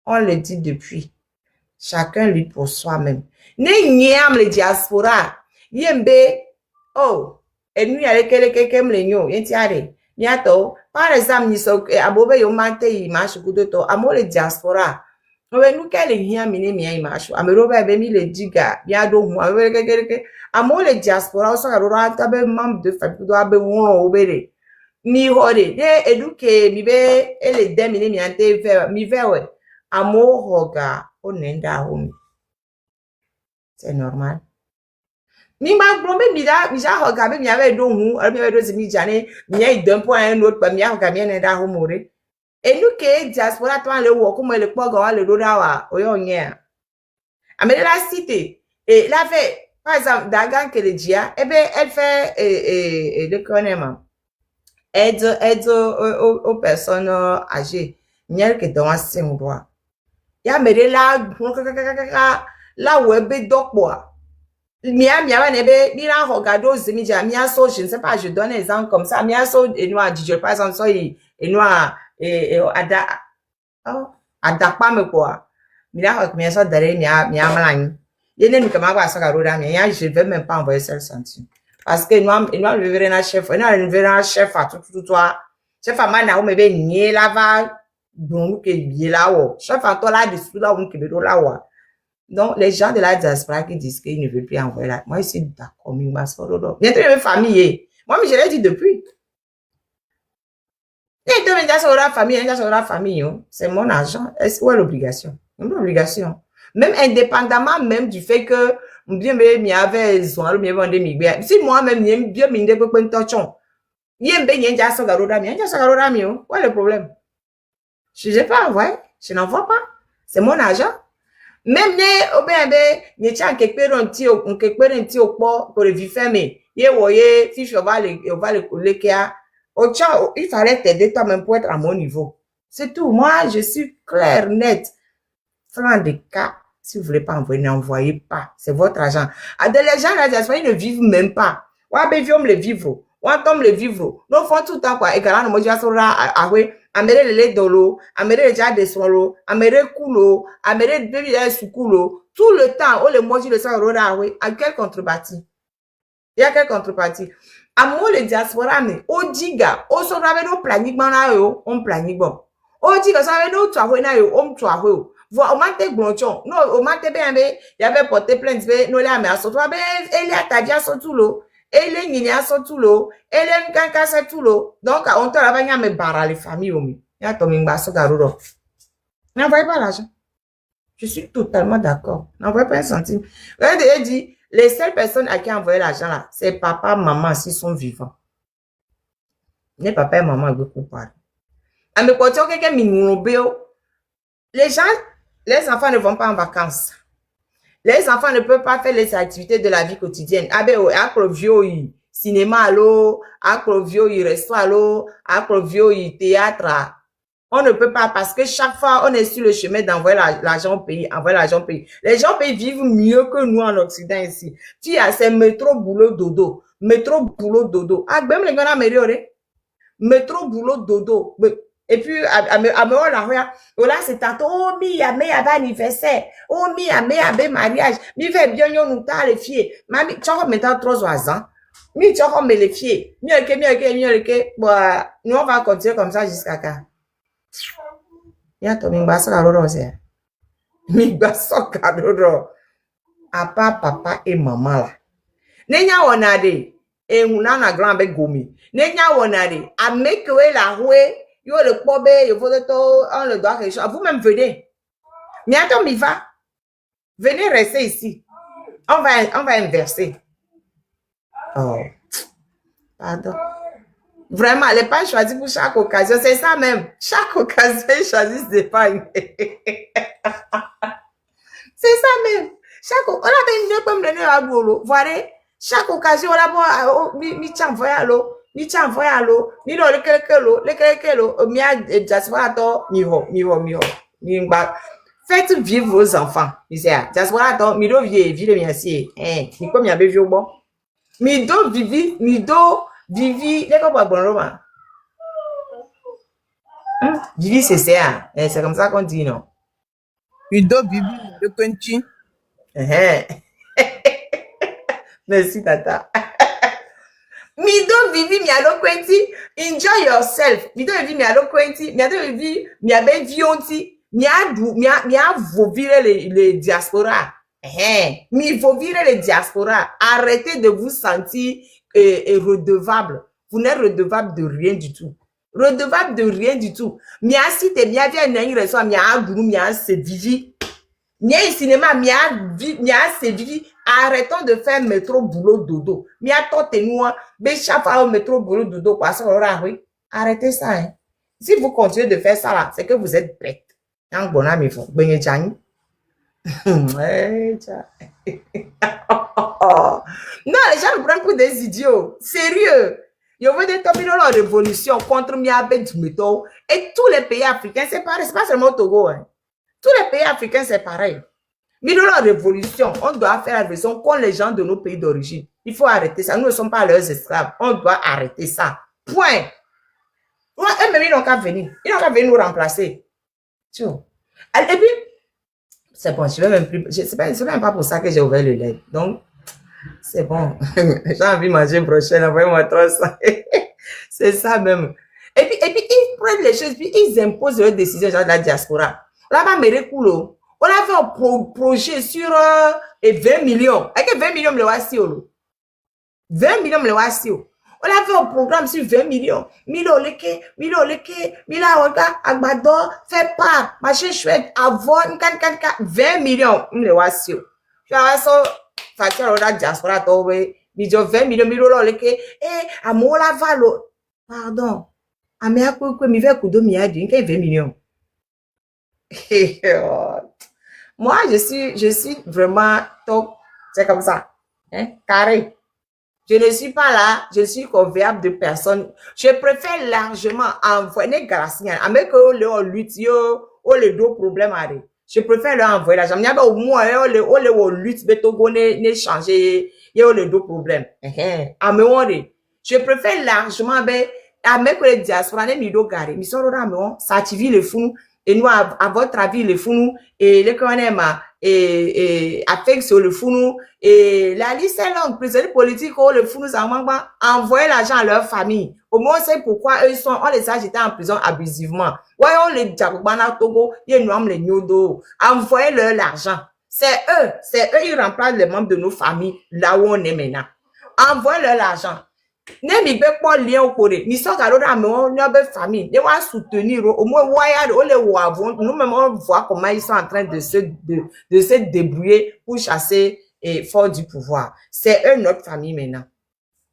On le dit depuis. Chacun lutte pour soi-même. Ne le diaspora. Yembe, oh, et nous, y'a quelqu'un le nyo, yentiare. Niato, par exemple, abobe yo mante image kudoto, amo le diaspora. Nous, quel est bien miné mia image. Amerobe abemi le diga, biado, amo le diaspora, so garora, tabe membre de famille, doit be won obere. Mi hode, de eduke, mi be, ele demine miante, mi vewe. Amo hoga, onenda home. C'est normal. Mi ma blombe mi ja hoga, mi ave do hu, mi ave do zimi jane, mi ai d'un point à un autre, mi hoga mi nenda home. Et nous que diaspora toi le wo comme le pogo le dodawa oyo nya. Amele la cité et la fait par exemple Dagan que le dia elle fait le connaissement aide aux personnes âgées. Miel que dans un endroit. Ya mele la web dokboa. Mia nebe mi la regado zemi ja mia so je ne sais pas je donne un exemple comme ça mia so et noir dit par exemple so et noir adakpa me quoi mira mais ça derrière mia malani yene nous comment va ça garoda mia je vais même pas envoyer seul centime parce que nous le verra na chef le verra chef à tout toi chef à mana o me be ni la va donc que bien là haut chef à toi là dessus là on que be là haut donc les gens de la diaspora qui disent qu'ils ne veulent plus envoyer là moi je suis d'accord mais ma soro bientôt une famille moi je l'ai dit depuis. Famille, c'est mon argent. Où est l'obligation? Même l'obligation. Même indépendamment même du fait que bien me avait si moi-même bien minde pour une torchon. Où est le problème? Je n'ai pas envoyé. Je n'envoie pas. C'est mon argent. Même ne tiens quelque pour le vivre fermé. Si on va le oh, ciao, il fallait t'aider toi-même pour être à mon niveau. C'est tout. Moi, je suis clair, net. Franc de cas, si vous voulez pas envoyer, n'envoyez pas. C'est votre argent. Les gens, ils ne vivent même pas. Ouais, ben, viens me le vivre. Ouais, tombe le vivre. Nous font tout le temps, quoi. Et quand on me amere le lait dolo, amere le jar de solo, amere coulo, amere baby sous coulo. Tout le temps, on le mange le sang roda, à quelle contrepartie? Il y a quelle contrepartie? Amo le diaspora me o diga o so rabe no planique na yo on planique bon o diga so rabe no twa na yo on twa ho vo o mate gbonchon no o mate be be ya be porter plainte be no le ame aso to be ele atadia aso tulo ele nyini aso tulo ele nkanka aso tulo donc on te rabe nya me bara les familles o mi ya to mi ngba so garuro n'envoyez pas l'argent. Je suis totalement d'accord. N'envoyez pas un centime. Regardez, dit les seules personnes à qui envoyer l'argent là, c'est papa, maman s'ils sont vivants. Les papa et maman beaucoup parler. À me côté quelqu'un les gens, les enfants ne vont pas en vacances. Les enfants ne peuvent pas faire les activités de la vie quotidienne. Ah ben, acrovio cinéma allo, acrovio resto allo, acrovio théâtre. On ne peut pas parce que chaque fois, on est sur le chemin d'envoyer l'argent au pays, envoyer l'argent au pays. Les gens peuvent vivre mieux que nous en Occident ici. Tu as ces métro, boulot, dodo. Métro, boulot, dodo. Ah, ben, les gars, métro, boulot, dodo. Et puis, là, c'est tantôt, oh, mi, anniversaire. Oh, mi, mariage. Mi, fait bien, nous, t'as les filles. Mami, tu as maintenant 3 ans. Mi, tu vas me les fier. Mieux que. Bon, nous, on va continuer comme ça jusqu'à quand? Ya to mi gba so karoro se. Mi gba so karoro. Apa, papa et maman là. Nenya wonade. E hunana grand be gomi. Nenya wonade. A mekewe la roué. Yo le pobe, yo faut to, on le doit quelque chose. Vous-même venez. Miato mi va. Venez rester ici. On va inverser. Oh. Pardon. Vraiment, les pains choisis pour chaque occasion. C'est ça même. Chaque occasion, ils choisissent des pains. C'est ça même. On a bien comme le nez à boulot. Voilà. Chaque occasion, on a bon, mi t'envoie à l'eau. Mi lo le quelques mi a diaspora to mi ba. Faites vivre vos enfants. Diaspora to mi do vie merci. Mi comme mi a besoin bon. Mi do vivi, les copains bon roman. Vivi c'est ça. C'est comme ça qu'on dit non. Mi do vivi de Quentin. Merci tata. Mido vivi mi alo kwenti, enjoy yourself. Mido vivi mi alo kwenti, mi ado vivi mi abe vionti, mi a vovire les diaspora. Mi vovire les diaspora. Arrêtez de vous sentir redevable. Vous n'êtes redevable de rien du tout. Redevable de rien du tout. Mi a cité, mi a via nani reçoit, mi a guru, mi a se vivi. Mi a cinéma, mi a se vivi. Arrêtons de faire métro boulot dodo. Mi a toté nous, béchafa au métro boulot dodo, quoi, ça aura, oui. Arrêtez ça, hein. Si vous continuez de faire ça là, c'est que vous êtes bête. Non, les gens me prennent pour des idiots. Sérieux. Ils veulent des topiques dans la révolution contre Miabe du métaux. Et tous les pays africains, c'est pareil. C'est pas seulement au Togo, hein. Tous les pays africains, c'est pareil. Mais dans la révolution, on doit faire la révolution contre les gens de nos pays d'origine. Il faut arrêter ça. Nous ne sommes pas leurs esclaves. On doit arrêter ça. Point. Eux-mêmes, ils n'ont qu'à venir. Ils n'ont qu'à venir nous remplacer. Tu vois. Et puis, c'est bon, je ne vais même plus. C'est même pas pour ça que j'ai ouvert le lait. Donc, c'est bon. J'ai envie de manger prochaine. Envoyez-moi 300. C'est ça même. Et puis, ils prennent les choses, puis ils imposent leurs décisions genre de la diaspora. Là-bas, mais récoulons. On a fait un projet sur 20 millions. Avec 20 millions, le voici. 20 millions, le voici. On a fait un programme sur 20 millions. Milo leke, mila oga, agbado, fait part, machin chouette, avoir, 20 millions, le voici. Je vais ça, facture, on a diaspora, towe, mijo 20 millions, milo leke, amola valo. Pardon. Amea kwe, mi ve kudo mi adi, 20 millions. Moi, je suis vraiment top. C'est comme ça. Hein? Carré. Je ne suis pas là. Je suis conviable de personne. Je préfère largement envoyer grâce à mes collègues au lutte, au le dos problème à eux. Je préfère leur envoyer l'argent. Il y a au moins, au lutte, betogo ne changer, il y a le dos problème. À mes je préfère largement, à mes collègues diaspora, ne mido garé. Ils sont là, ça active le fou. Et nous, à votre avis, les fous, et les connaître, et affectent sur le fou, et la liste est longue, prisonniers politiques, le fou, ça manque envoyer l'argent à leur famille. Au moins, c'est pourquoi eux sont, on les a jetés en prison abusivement. Voyons les Djabana Togo, ils nous les Nyodo. Envoyez leur l'argent. C'est eux, ils remplacent les membres de nos familles, là où on est maintenant. Envoyez leur l'argent. Ne mi be pas lien au Corée. Ni so garo na me famille. Ne va soutenir au moins waya o le wavon. Nous même on voit comment ils sont en train de se débrouiller pour chasser et fort du pouvoir. C'est eux notre famille maintenant.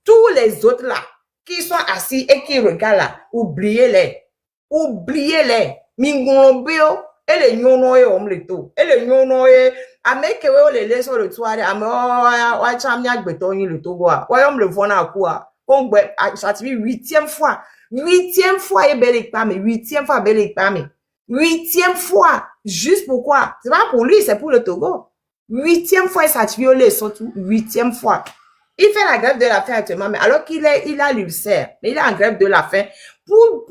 Tous les autres là qui sont assis et qui regardent là, oubliez-les. Oubliez-les. Mingombeo et les nyono e omleto. Et les nyono e ameke we o le laisse sur le toit ame o chamnya gbeto yin le Togo a. Wa yom le vona akua. On ça te dit 8e fois. 8e fois, et belle pas, mais 8e fois, belle pas, mais 8e fois. Juste pourquoi? C'est pas pour lui, c'est pour le Togo. 8e fois, ça te viole, surtout 8e fois. Il fait la grève de la faim actuellement, mais alors qu'il a l'ulcère, mais il est en grève de la faim pour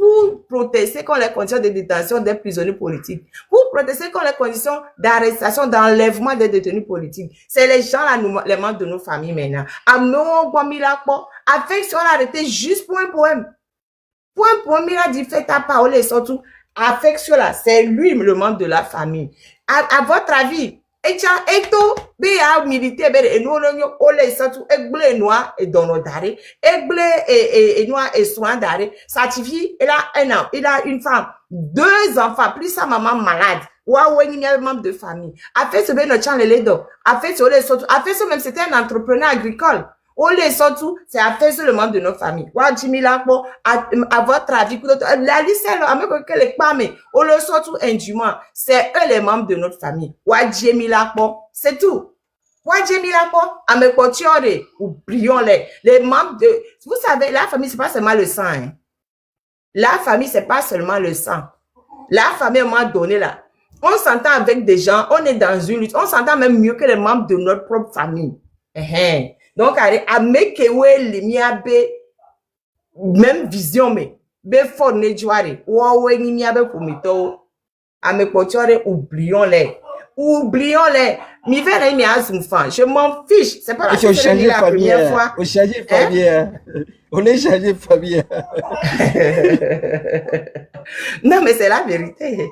protester contre les conditions de détention des prisonniers politiques, pour protester contre les conditions d'arrestation, d'enlèvement des détenus politiques. C'est les gens là, les membres de nos familles maintenant. Amnon, Guamilakbo, affection l'a arrêté juste pour un poème. Pour un poème, il a dit, fais ta parole et surtout, affection là, c'est lui le membre de la famille. À votre avis, et tout, bien militaire, et nous, on les surtout, et blé noir, et dans nos daré, et blé et noir, et soin d'arrêt, certifié, il a un an, il a une femme, 2 enfants, plus sa maman malade. Waouh, il y a un membre de famille. A fait ce bien notre champ, les dos. A fait sur les surtout, a fait ce même, c'était un entrepreneur agricole. On les surtout, c'est à faire sur le membre de notre famille. Waouh, Jimmy Lapo, à votre avis, la liste, elle est pas, mais on le surtout indûment. C'est eux les membres de notre famille. Waouh, Jimmy Lapo, c'est tout. Waouh, Jimmy Lapo, à me cotiore, oublions-les. Les membres de, vous savez, la famille, c'est pas seulement le sang, hein. La famille, c'est pas seulement le sang. La famille, à un moment donné, là, on s'entend avec des gens, on est dans une lutte, on s'entend même mieux que les membres de notre propre famille. Donc, à mekewe limiabe, même vision, mais, be fort ne jouare, ouawe ni miabe kumito, à me potiore, oublions-les. Oublions-les. Mi verra mi azumfan. Je m'en fiche. C'est pas la première fois. On change de famille. On est changé de famille. Non, mais c'est la vérité.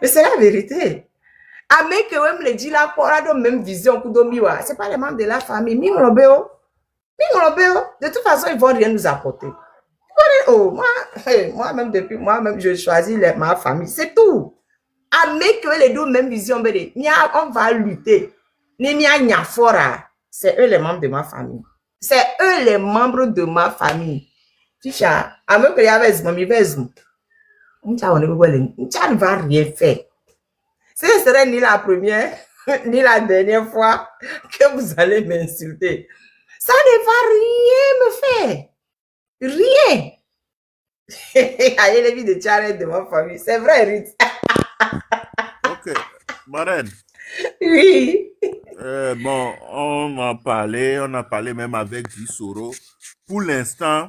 Mais c'est la vérité. Avec que même les dit là, pour la même vision que Domiwa, c'est pas les membres de la famille. Mimrobeo. De toute façon, ils vont rien nous apporter. Oh, moi-même, depuis moi-même, je choisis ma famille. C'est tout. Avec que les deux mêmes visions, on va lutter. C'est eux les membres de ma famille. C'est eux les membres de ma famille. Ficha, avec que y avait on ne va rien faire. Ce ne serait ni la première, ni la dernière fois que vous allez m'insulter. Ça ne va rien me faire. Rien. Allez, les vies de Charles de ma famille. C'est vrai, Ritz. Ok. Marraine. Oui. Bon, on a parlé même avec Guy Soro. Pour l'instant,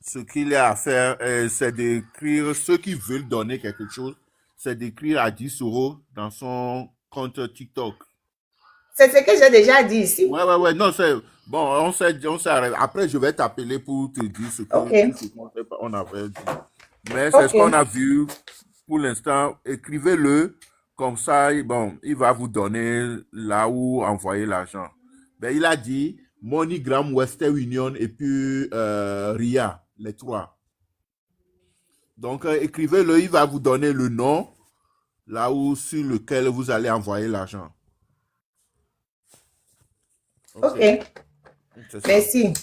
ce qu'il y a à faire, c'est d'écrire, ceux qui veulent donner quelque chose, c'est d'écrire à Guy Soro dans son compte TikTok. C'est ce que j'ai déjà dit ici. Ouais, non, c'est, bon, on s'est arrêté. Après, je vais t'appeler pour te dire ce qu'on avait dit. Mais c'est ce qu'on a vu pour l'instant. Écrivez-le. Comme ça, bon, il va vous donner là où envoyer l'argent. Ben, il a dit MoneyGram, Western Union et puis RIA, les 3. Donc, écrivez-le, il va vous donner le nom là où sur lequel vous allez envoyer l'argent. Ok. Merci.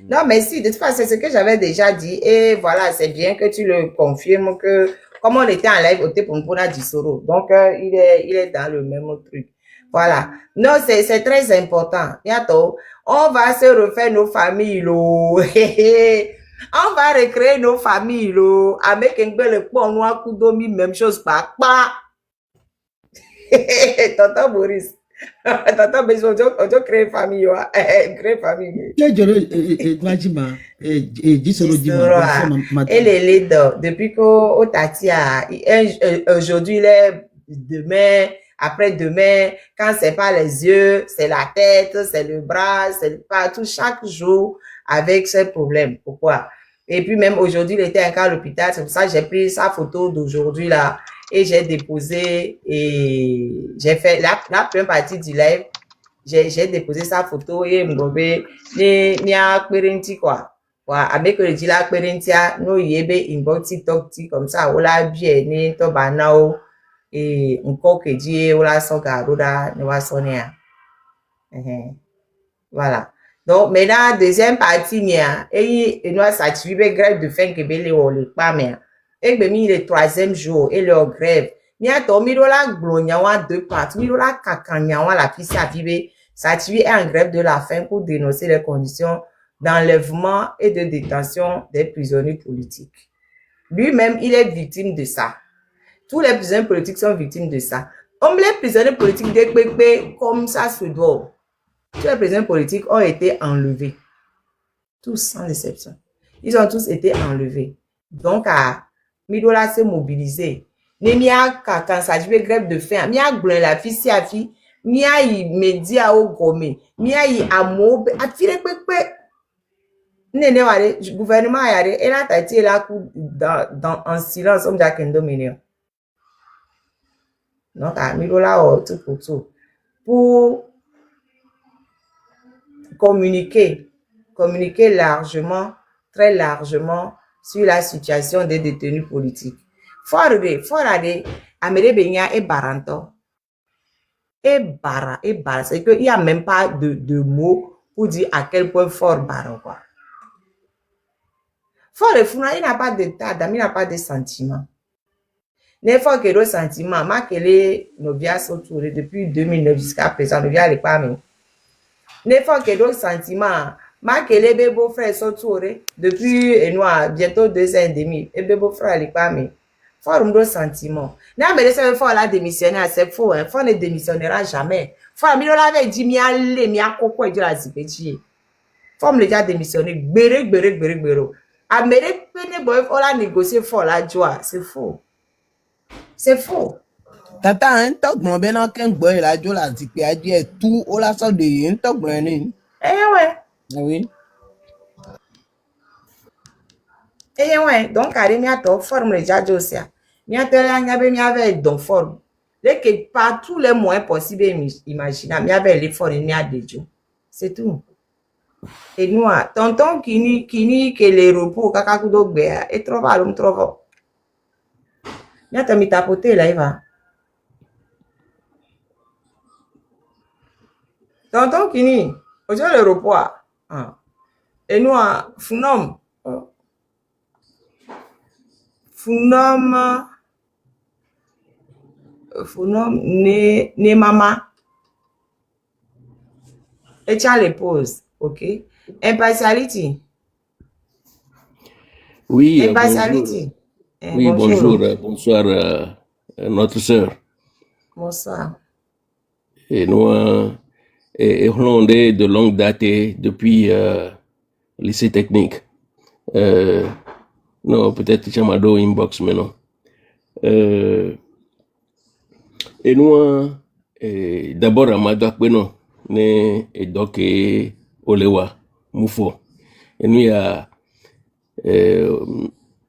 Non, merci. De toute façon, c'est ce que j'avais déjà dit. Et voilà, c'est bien que tu le confirmes que comme on était en live, au pour Mpona Disoro. Donc, il est dans le même truc. Voilà. Non, c'est très important. Bientôt, on va se refaire nos familles, lo. On va recréer nos familles, lo. Avec un bel pont noir, Koudomi, même chose, papa. Tonton Boris. Tonton Bezo, on crée famille, crée famille. Et les leaders, depuis qu'au Tatia, aujourd'hui, il est demain, après-demain, quand c'est pas les yeux, c'est la tête, c'est le bras, c'est partout, chaque jour, avec ses problèmes. Pourquoi? Et puis même aujourd'hui, il était encore à l'hôpital, c'est pour ça que j'ai pris sa photo d'aujourd'hui là, et j'ai déposé, et j'ai fait la première partie du live, j'ai déposé sa photo, et m'gobé, ni a querenti quoi. Avec le dit la querentia, nous yebe inbox TikTok, comme ça, on l'a bien, ni to banao, et encore que dit, on l'a son garoda, ne va sonner. Voilà. Donc, maintenant, deuxième partie, et nous a satisfait grève de faim que belé ou le pas, mais, et ben, le 3e jour, et leur grève. Nia to, mi la glognawa 2 parties, mi la kakanyawa la piste à vivre, satisfait en grève de la faim pour dénoncer les conditions d'enlèvement et de détention des prisonniers politiques. Lui-même, il est victime de ça. Tous les prisonniers politiques sont victimes de ça. Les prisonniers politiques de comme ça se doit. Tous les prisonniers politiques ont été enlevés. Tous, sans exception. Ils ont tous été enlevés. Donc, Midola s'est mobilisé. Nemia, quand ça dit grève de faim, Mia Glen, la fille, si a fille, Mia y média au gommé, Mia y amour, a tiré. Le gouvernement a dit, et là, t'as été là en silence, on dirait qu'il domine. Donc, à Milola, tout pour tout. Pour communiquer largement, très largement sur la situation des détenus politiques. Faut regarder, Amédée Benya et Baranto. Et Bara, c'est qu'il n'y a même pas de mots pour dire à quel point fort Bara, quoi. Fort le fou, il n'a pas de tas, il n'a pas de sentiments. Ne faut que le sentiment, ma que les novias sont tournés depuis 2009 jusqu'à présent, novia n'est pas mis. Ne faut que le sentiment, ma que les bébés frères sont tournés depuis bientôt 2 ans et demi, et bébés frères n'est pas mis. Faut un sentiment. Non, mais ça faut la démissionner, c'est faux, hein. Faut ne démissionnera jamais. Faut la avait dit, mi allez, mi a coco et de la zipétier. Faut me déjà démissionner, béré. Amérique, on a négocié fort la joie, c'est faux. C'est faux. Tata, un toc, mon ben, qu'un boy, la joie, la zipé, a dit tout, on la sort de un toc, Eh ouais. Oui. Eh ouais, donc, allez, mi a to forme le jadjo aussi. Mi a te la ngabe, mi avait donc forme. Dès que par tous les moyens possibles, imaginez, mi avait l'effort, il n'y a de Dieu. C'est tout. Et nous, tonton qui que les repos, kakakudo béa, et trova, l'homme trova. Mi a te mi tapoter là, il va. Tonton Kini, aujourd'hui le repos. Et nous, Funom ne maman. Et tiens les pauses, ok? Impartiality. Oui, Impartiality. Oui, bonjour. Bonsoir, notre sœur. Bonsoir. Et nous, Hollandais de longue date depuis lycée technique. Non, peut-être Chamado inbox maintenant. Et nous, d'abord, Amado Akbeno, et donc, Olewa, Moufo. Et nous, il y a,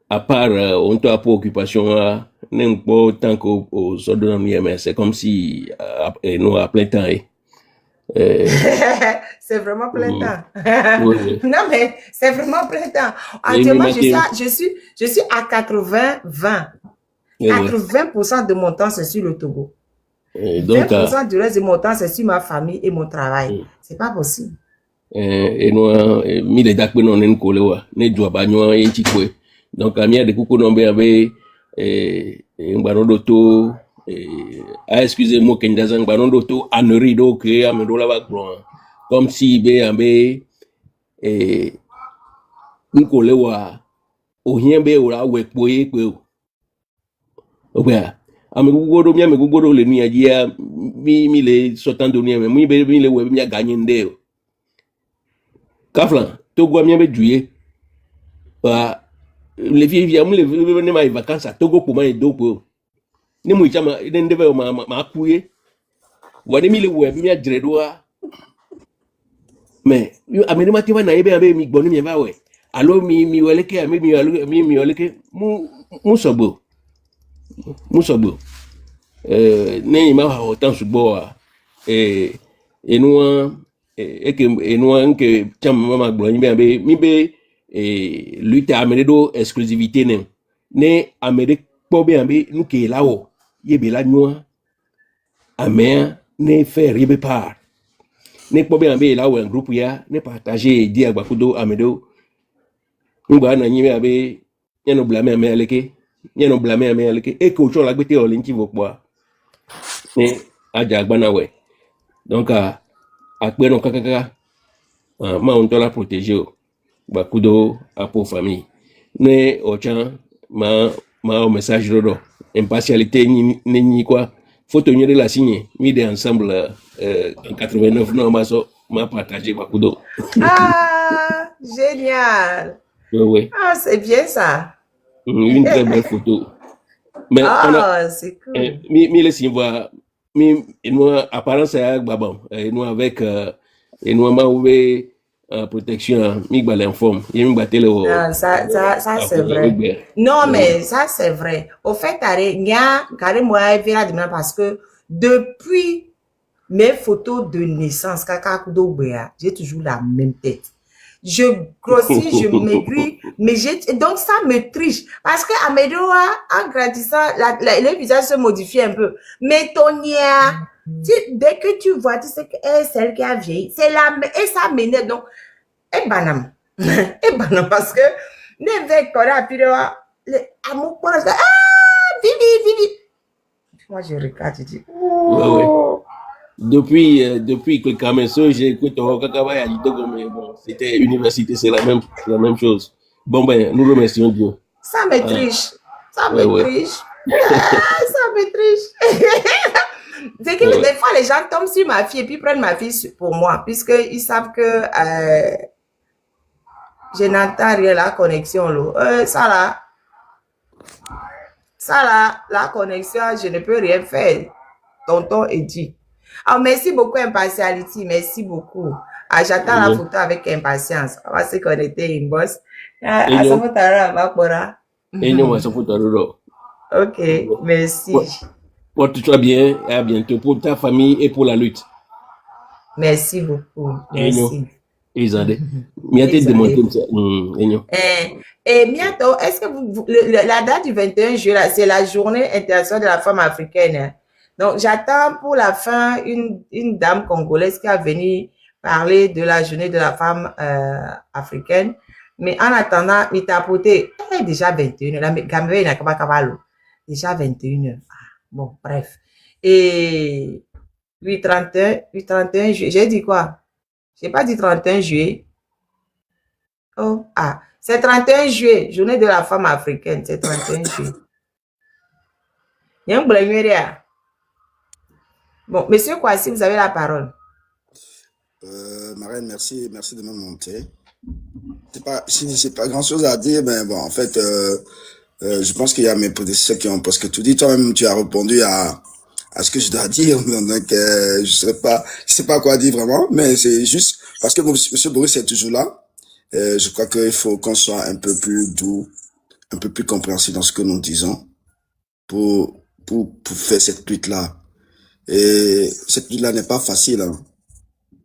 à part, on t'a pour occupation, n'importe pas tant qu'aux soldats, mais c'est comme si, nous, à plein temps, c'est vraiment plein temps. Oui. Non, mais c'est vraiment plein temps. Actuellement, je suis à 80-20. 80% de mon temps, c'est sur le Togo. Donc, 20% du reste de mon temps, c'est sur ma famille et mon travail. C'est pas possible. Et nous, mille d'actes, non, n'est pas ne doit pas nous en étiquer. Donc, à mieux de coucou, non, avec un ballon d'auto. Excusez-moi, Kendazan, ballon d'auto, en rideau, que à me dola comme si bé nous coléwa au rien bé ou la ou ekpoye que ame gugodo mi ame gugodo le ni ajia mi le sotan do ni ame mi be mi le we mi gagner ndé kaflan to gwa mi be juye le vie mi le ne ma vacances à Togo pour ma do po ni mu chama ne ndebe ma kuye wani mi le we mi adredoa mais amene mati wana ebe abe mi gbonu mi ba we alo mi weleke mi weleke mu sobo ne ma ha otan subo enua enua nke cham mama gbonu mi be lutte amene do exclusivité ne amene po be ambe nuke lawo yebe la nyoa amea ne faire yebe part ne kpo bien be la ou un groupe ya ne partager di agbakudo amedo ngba na nyi be nyano blame ameleke e ko cho la gbete o linki vokpo ne aja agbana we donc a pe no kakaka ma on to la protéger o gbakudo apo famille ne o chan ma o message dodo impartialité ni quoi photo de la signe mis ensemble en 89 non m'a partagé Bakudo. Ah, génial. Oui. Ah, c'est bien ça. Une très belle photo. Mais c'est cool. Mi les voit mi nous apparence à babam et nous avec et nous m'a ouvert protection, migba l'informe, migba télé. Non, ça c'est vrai. Non, mais ça c'est vrai. Au fait, parce que depuis mes photos de naissance, j'ai toujours la même tête. Je grossis, je maigris, mais donc ça me triche. Parce que Amedoa, en grandissant, le visage se modifie un peu. Mais Tonia, dès que tu vois, tu sais que celle qui a vieilli, c'est et ça m'énerve. Donc, et banam. Et banam, parce que, ne veut pas, puis amour, vivi. Moi, je regarde, je dis, oh. Depuis que Kameso, j'ai écouté Kakabaya, mais bon, c'était université, c'est la même chose. Bon, ben, nous remercions Dieu. Ça me triche. Ça me triche. Ça me triche. C'est que des fois, les gens tombent sur ma fille et puis prennent ma fille pour moi, puisqu'ils savent que je n'entends rien, la connexion. Ça là, la connexion, je ne peux rien faire. Tonton Eddie. Alors, merci beaucoup, Impartiality. Merci beaucoup. J'attends la photo avec impatience. On va se connecter, inbox. Ok, merci. Porte-toi bien et à bientôt pour ta famille et pour la lutte. Merci beaucoup. Merci. Et bientôt, est-ce que la date du 21 juillet, c'est la journée internationale de la femme africaine. Hein? Donc, j'attends pour la fin une dame congolaise qui a venu parler de la journée de la femme africaine. Mais en attendant, il t'a apporté déjà 21h. La Gambie n'a pas cavallo. Déjà 21h. Bon, bref. Et 31 juillet. J'ai dit quoi? J'ai pas dit 31 juillet. Oh, c'est 31 juillet, journée de la femme africaine. C'est 31 juillet. Il y a un blâme. Bon, monsieur Kwasi, vous avez la parole. Marraine, merci de me monter. C'est pas grand chose à dire, mais bon, en fait, je pense qu'il y a mes prédécesseurs qui ont presque tout dit. Toi-même, tu as répondu à ce que je dois dire. Donc, je sais pas quoi dire vraiment, mais c'est juste parce que monsieur Boris est toujours là. Je crois qu'il faut qu'on soit un peu plus doux, un peu plus compréhensif dans ce que nous disons pour faire cette lutte-là. Et cette lutte-là n'est pas facile, hein.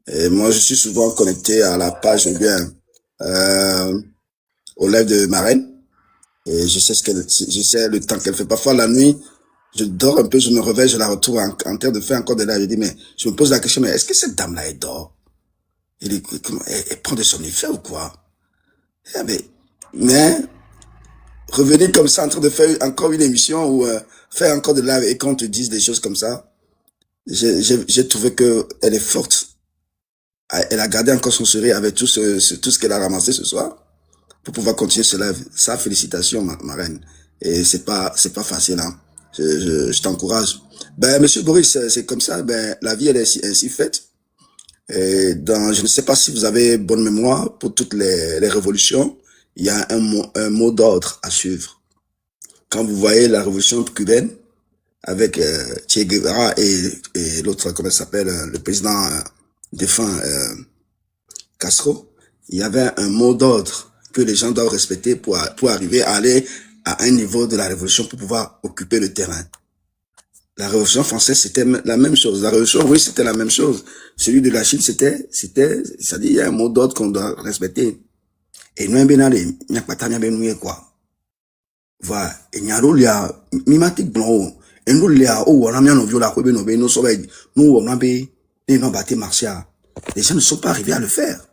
Et moi, je suis souvent connecté à la page au live de Marraine. Et je sais le temps qu'elle fait. Parfois, la nuit, je dors un peu, je me réveille, je la retrouve en train de faire encore de live. Je dis, mais je me pose la question, mais est-ce que cette dame-là, elle dort? Elle prend des somnifères ou quoi? Mais revenir comme ça en train de faire encore une émission ou faire encore de live et qu'on te dise des choses comme ça, j'ai trouvé que elle est forte. Elle a gardé encore son sourire avec tout ce qu'elle a ramassé ce soir pour pouvoir continuer ce live. Ça, félicitations, ma reine. Et c'est pas facile, hein. Je t'encourage. Ben, monsieur Boris, c'est comme ça. Ben, la vie, elle est ainsi faite. Et je ne sais pas si vous avez bonne mémoire pour toutes les révolutions. Il y a un mot d'ordre à suivre. Quand vous voyez la révolution cubaine avec Che Guevara et l'autre, comment il s'appelle, le président défunt Castro, il y avait un mot d'ordre que les gens doivent respecter pour arriver à aller à un niveau de la révolution pour pouvoir occuper le terrain. La révolution française, c'était la même chose. La révolution russe, c'était la même chose. Celui de la Chine, c'est-à-dire, il y a un mot d'ordre qu'on doit respecter. Et nous, il n'y a pas de quoi. Voilà. Et il y a mimatique blanc. Et nous, les gens ne sont pas arrivés à le faire.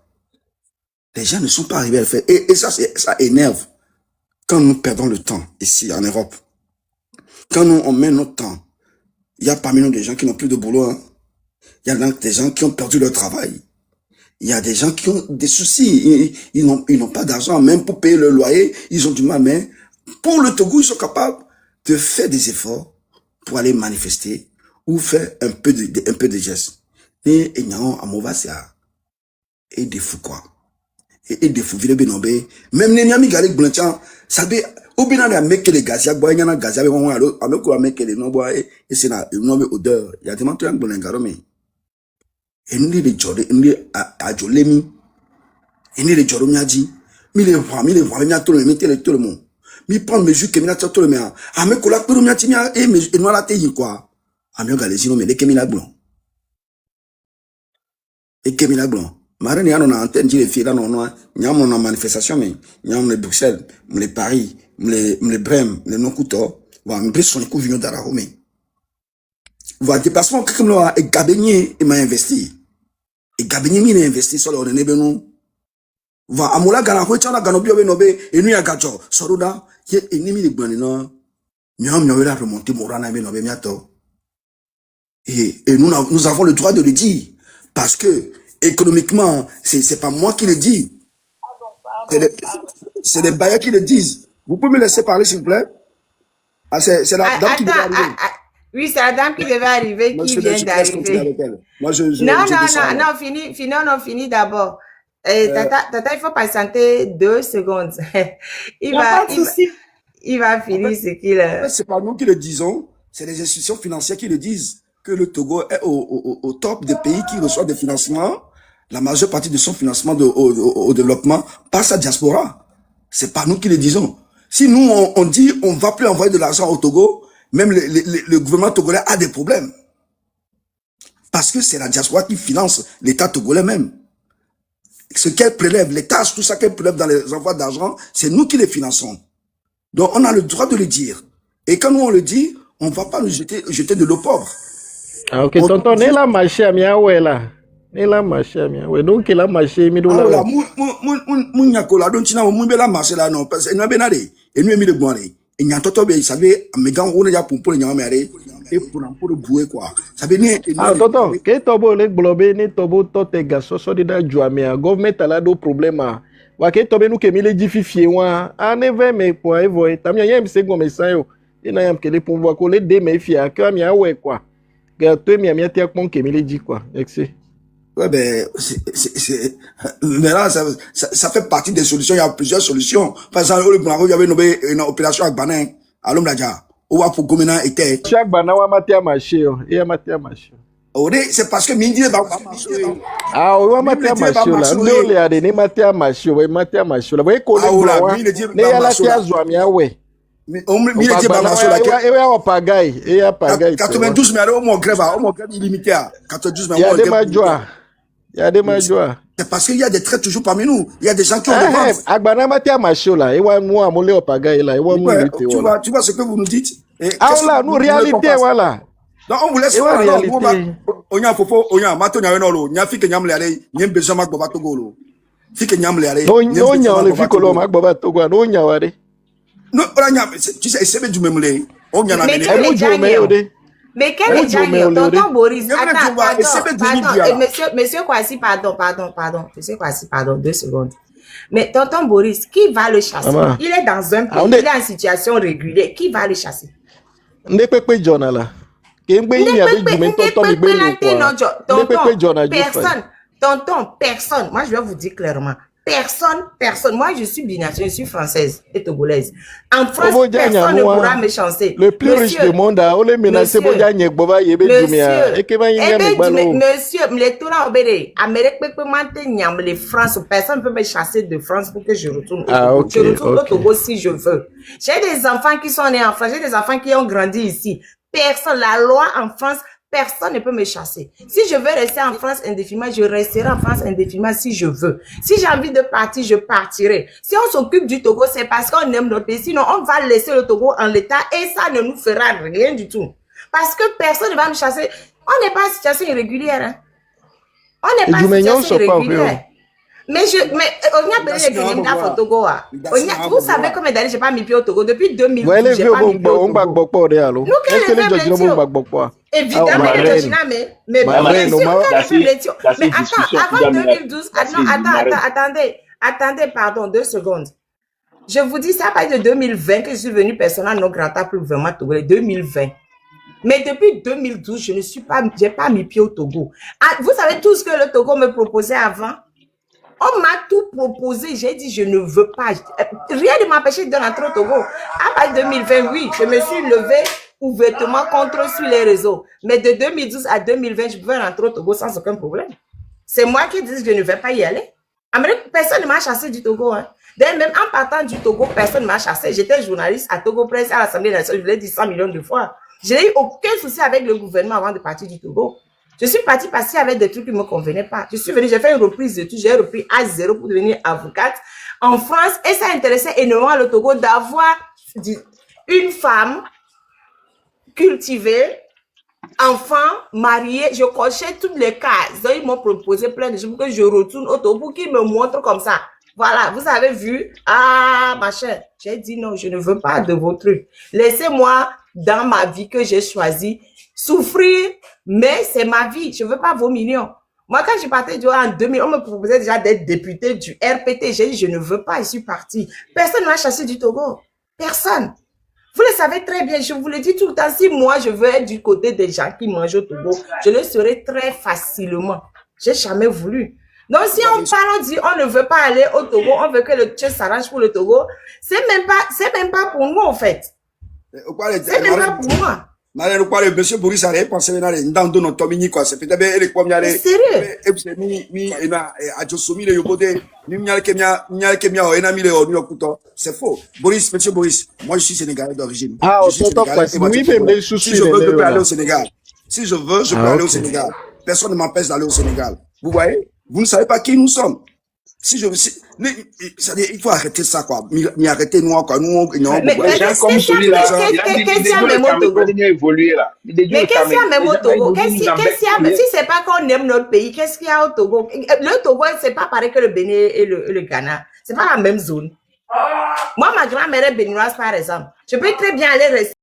Les gens ne sont pas arrivés à le faire. Et ça énerve. Quand nous perdons le temps, ici, en Europe, quand on met notre temps, il y a parmi nous des gens qui n'ont plus de boulot, hein. Il y a des gens qui ont perdu leur travail. Il y a des gens qui ont des soucis. Ils n'ont pas d'argent, même pour payer le loyer. Ils ont du mal, mais pour le Togo, ils sont capables de faire des efforts pour aller manifester ou faire un peu de gestes. Et il y a un mauvais et des fous, quoi. Et des fous, même les amis galés blanchants, ça veut ou bien les mecs les gazia boy yana gazia on alo avec quoi mecs les non boy et c'est là une nouvelle odeur il y a des menteurs dans l'engaro mais et nous les jolé nous à jolemi Et ni les Djoro m'a dit, mi les voix, mi a tout le monde. Mi prend mesure que mi a tout le monde. Ah, mais kola puru m'a dit, mi a, et nous la téye quoi. Ah, mi a galé, sinon, mais les kémina blanc. Et kémina blanc. Marine, y a non antenne, dit les filles, là, non, y a mon manifestation, mais y a mon Bruxelles, les Paris, les Brême, les non-couteaux, voilà, me son coup venu dans la Rome. Voilà, déplacement, comme là, et Gabigné, il m'a investi. Et Gabigné, il a investi sur le René Benou. Va amula gana ko chana gano bio benobe enu ya gajo soruda ye enimi de gbani na nyam nyawela remonter morana benobe miato et nous avons le droit de le dire parce que économiquement c'est pas moi qui le dis, c'est les bailleurs qui le disent. Vous pouvez me laisser parler s'il vous plaît? Ah, c'est la dame qui devait arriver. Oui, c'est la dame qui devait arriver, qui vient d'arriver. Moi, non, fini d'abord. Tata, il faut patienter 2 secondes. il va finir ce qu'il... C'est pas nous qui le disons, c'est les institutions financières qui le disent, que le Togo est au top des pays qui reçoivent des financements. La majeure partie de son financement au développement passe à diaspora. C'est pas nous qui le disons. Si nous, on dit on va plus envoyer de l'argent au Togo, même le gouvernement togolais a des problèmes. Parce que c'est la diaspora qui finance l'État togolais même. Ce qu'elle prélève, les tâches, tout ça qu'elle prélève dans les envois d'argent, c'est nous qui les finançons. Donc, on a le droit de le dire. Et quand nous, on le dit, on ne va pas nous jeter de l'eau pauvre. Ah, ok, tonton, n'est la marché à miaoué là. N'est la marché à miaoué. Donc, il a marché, mais ah, là. Mouniakola, donc, tu n'as pas la marché là, non, parce que nous avons benadé. Et nous avons mis le boire. Et nous avons tout, vous savez, mais quand on est là pour les gens, et pour le bouer, quoi. Ça veut dire, ah, tonton, que tobo le globé, ne tobo tote gaso, so de da juamea, government a là do problème. Wa que tobe nous que mi le diffifié, wa, a ne ve me pour evoy, tamia yem se gome sayo, et na yam que les pouvoirs qu'on les déméfia, que mi a ouais, quoi. Que toi, mi a mis à terre que mi le dit, quoi. Excès. Ouais, ben, mais là, ça fait partie des solutions. Il y a plusieurs solutions. Par exemple, il y avait une opération avec Banin, à l'Omladja. Ou à Pogomena était. Chaque banawa matia marché, et à matia marché. C'est parce que Mindi va marcher. Ah, oui, matia marché là. Nous, les a donné matia marché, oui, matia marché là. Vous voyez, qu'on est né à la tia Zouamia, oui. Mais on me dit, bah, marché là. Et à Pagaille, et à Pagaille. 92, mais alors, on grève illimité à 92, mais il y a des majois. Il y a des majois. C'est parce qu'il y a des traits toujours parmi nous. Il y a des gens qui ont des ventes. Agbana matia marché là. Et moi, mon léo Pagaille là. Tu vois ce que vous nous dites? Ah là, nous, réalité, voilà. Donc, on vous laisse faire. On y a fofo, on y a mato nyaweno lo, nya fike nyamle ale, nyem besoin mak baba togo lo. Fike nyamle ale. Non, nya le fike lo mak baba togo, non nya wade. Non, on a tu sais, c'est du même lait. On y en a mais quel est Django? Tonton Boris, attends, monsieur Kwasi, pardon, monsieur Kwasi, pardon, 2 secondes. Mais tonton Boris, qui va le chasser? Il est dans un pays, il est en situation régulière. Qui va le chasser? Personne. Moi, je vais vous dire clairement. Personne. Moi, je suis binationale, je suis française et togolaise. En France, personne ne pourra me chancer. Le plus riche du monde, on est menacé pour gagner. Monsieur, les tourants obédés. Amérique peut mentir les France. Personne ne peut me chasser de France pour que je retourne au Togo. Je retourne au Togo si je veux. J'ai des enfants qui sont nés en France. J'ai des enfants qui ont grandi ici. Personne, la loi en France, personne ne peut me chasser. Si je veux rester en France indéfiniment, je resterai en France indéfiniment si je veux. Si j'ai envie de partir, je partirai. Si on s'occupe du Togo, c'est parce qu'on aime notre pays. Sinon, on va laisser le Togo en l'état et ça ne nous fera rien du tout. Parce que personne ne va me chasser. On n'est pas en situation irrégulière. Hein. On n'est pas en situation irrégulière. Mais on a payé les Guinéens au Togo. Vous savez combien d'années j'ai pas mis pied au Togo? Depuis 2000. J'ai pas mis pied au Togo. Nous, évidemment, mais attends, avant 2012, attendez, pardon, 2 secondes. Je vous dis ça à partir de 2020 que je suis venu personnellement non grata pour le gouvernement togolais, 2020. Mais depuis 2012, j'ai pas mis pied au Togo. Vous savez tout ce que le Togo me proposait avant? On m'a tout proposé, j'ai dit je ne veux pas. Rien ne m'empêchait de rentrer au Togo. À partir de 2020, oui, je me suis levée ouvertement contre sur les réseaux. Mais de 2012 à 2020, je pouvais rentrer au Togo sans aucun problème. C'est moi qui dis que je ne vais pas y aller. Personne ne m'a chassé du Togo. Hein. D'ailleurs, même en partant du Togo, personne ne m'a chassé. J'étais journaliste à Togo Presse, à l'Assemblée nationale. Je l'ai dit 100 millions de fois. Je n'ai eu aucun souci avec le gouvernement avant de partir du Togo. Je suis partie parce qu'il y avait des trucs qui ne me convenaient pas. Je suis venue, j'ai fait une reprise de tout. J'ai repris à 0 pour devenir avocate en France. Et ça intéressait énormément le Togo d'avoir une femme cultivée, enfant, marié, je cochais toutes les cases. Donc, ils m'ont proposé plein de choses pour que je retourne au Togo, pour qu'ils me montrent comme ça. Voilà, vous avez vu, machin. J'ai dit non, je ne veux pas de vos trucs. Laissez-moi, dans ma vie que j'ai choisie, souffrir, mais c'est ma vie. Je ne veux pas vos millions. Moi, quand je partais en 2000, on me proposait déjà d'être député du RPT. J'ai dit, je ne veux pas, je suis partie. Personne ne m'a chassé du Togo. Personne. Vous le savez très bien, je vous le dis tout le temps, si moi je veux être du côté des gens qui mangent au Togo, je le serai très facilement. J'ai jamais voulu. Donc si on parle, on dit on ne veut pas aller au Togo, on veut que le Tchèque s'arrange pour le Togo, c'est même pas pour nous en fait. C'est même pas pour moi. Monsieur Boris a pensé dans notre Tomini quoi, c'est peut-être les premiers aller. Sérieux? C'est faux. Boris, monsieur Boris, moi je suis sénégalais d'origine. Ah, je suis sénégalais. Si je veux, je peux aller au Sénégal. Si je veux, je peux aller au Sénégal. Personne ne m'empêche d'aller au Sénégal. Vous voyez? Vous ne savez pas qui nous sommes. Il faut arrêter ça, quoi. Mais arrêter nous, quoi. Nous, mais comme celui-là, qu'est-ce qu'il y a même au Togo? Mais qu'est-ce qu'il y a même au Togo? Si c'est pas qu'on aime notre pays, qu'est-ce qu'il y a au Togo? Le Togo, c'est pas pareil que le Bénin et le Ghana. C'est pas la même zone. Moi, ma grand-mère est béninoise, par exemple. Je peux très bien aller rester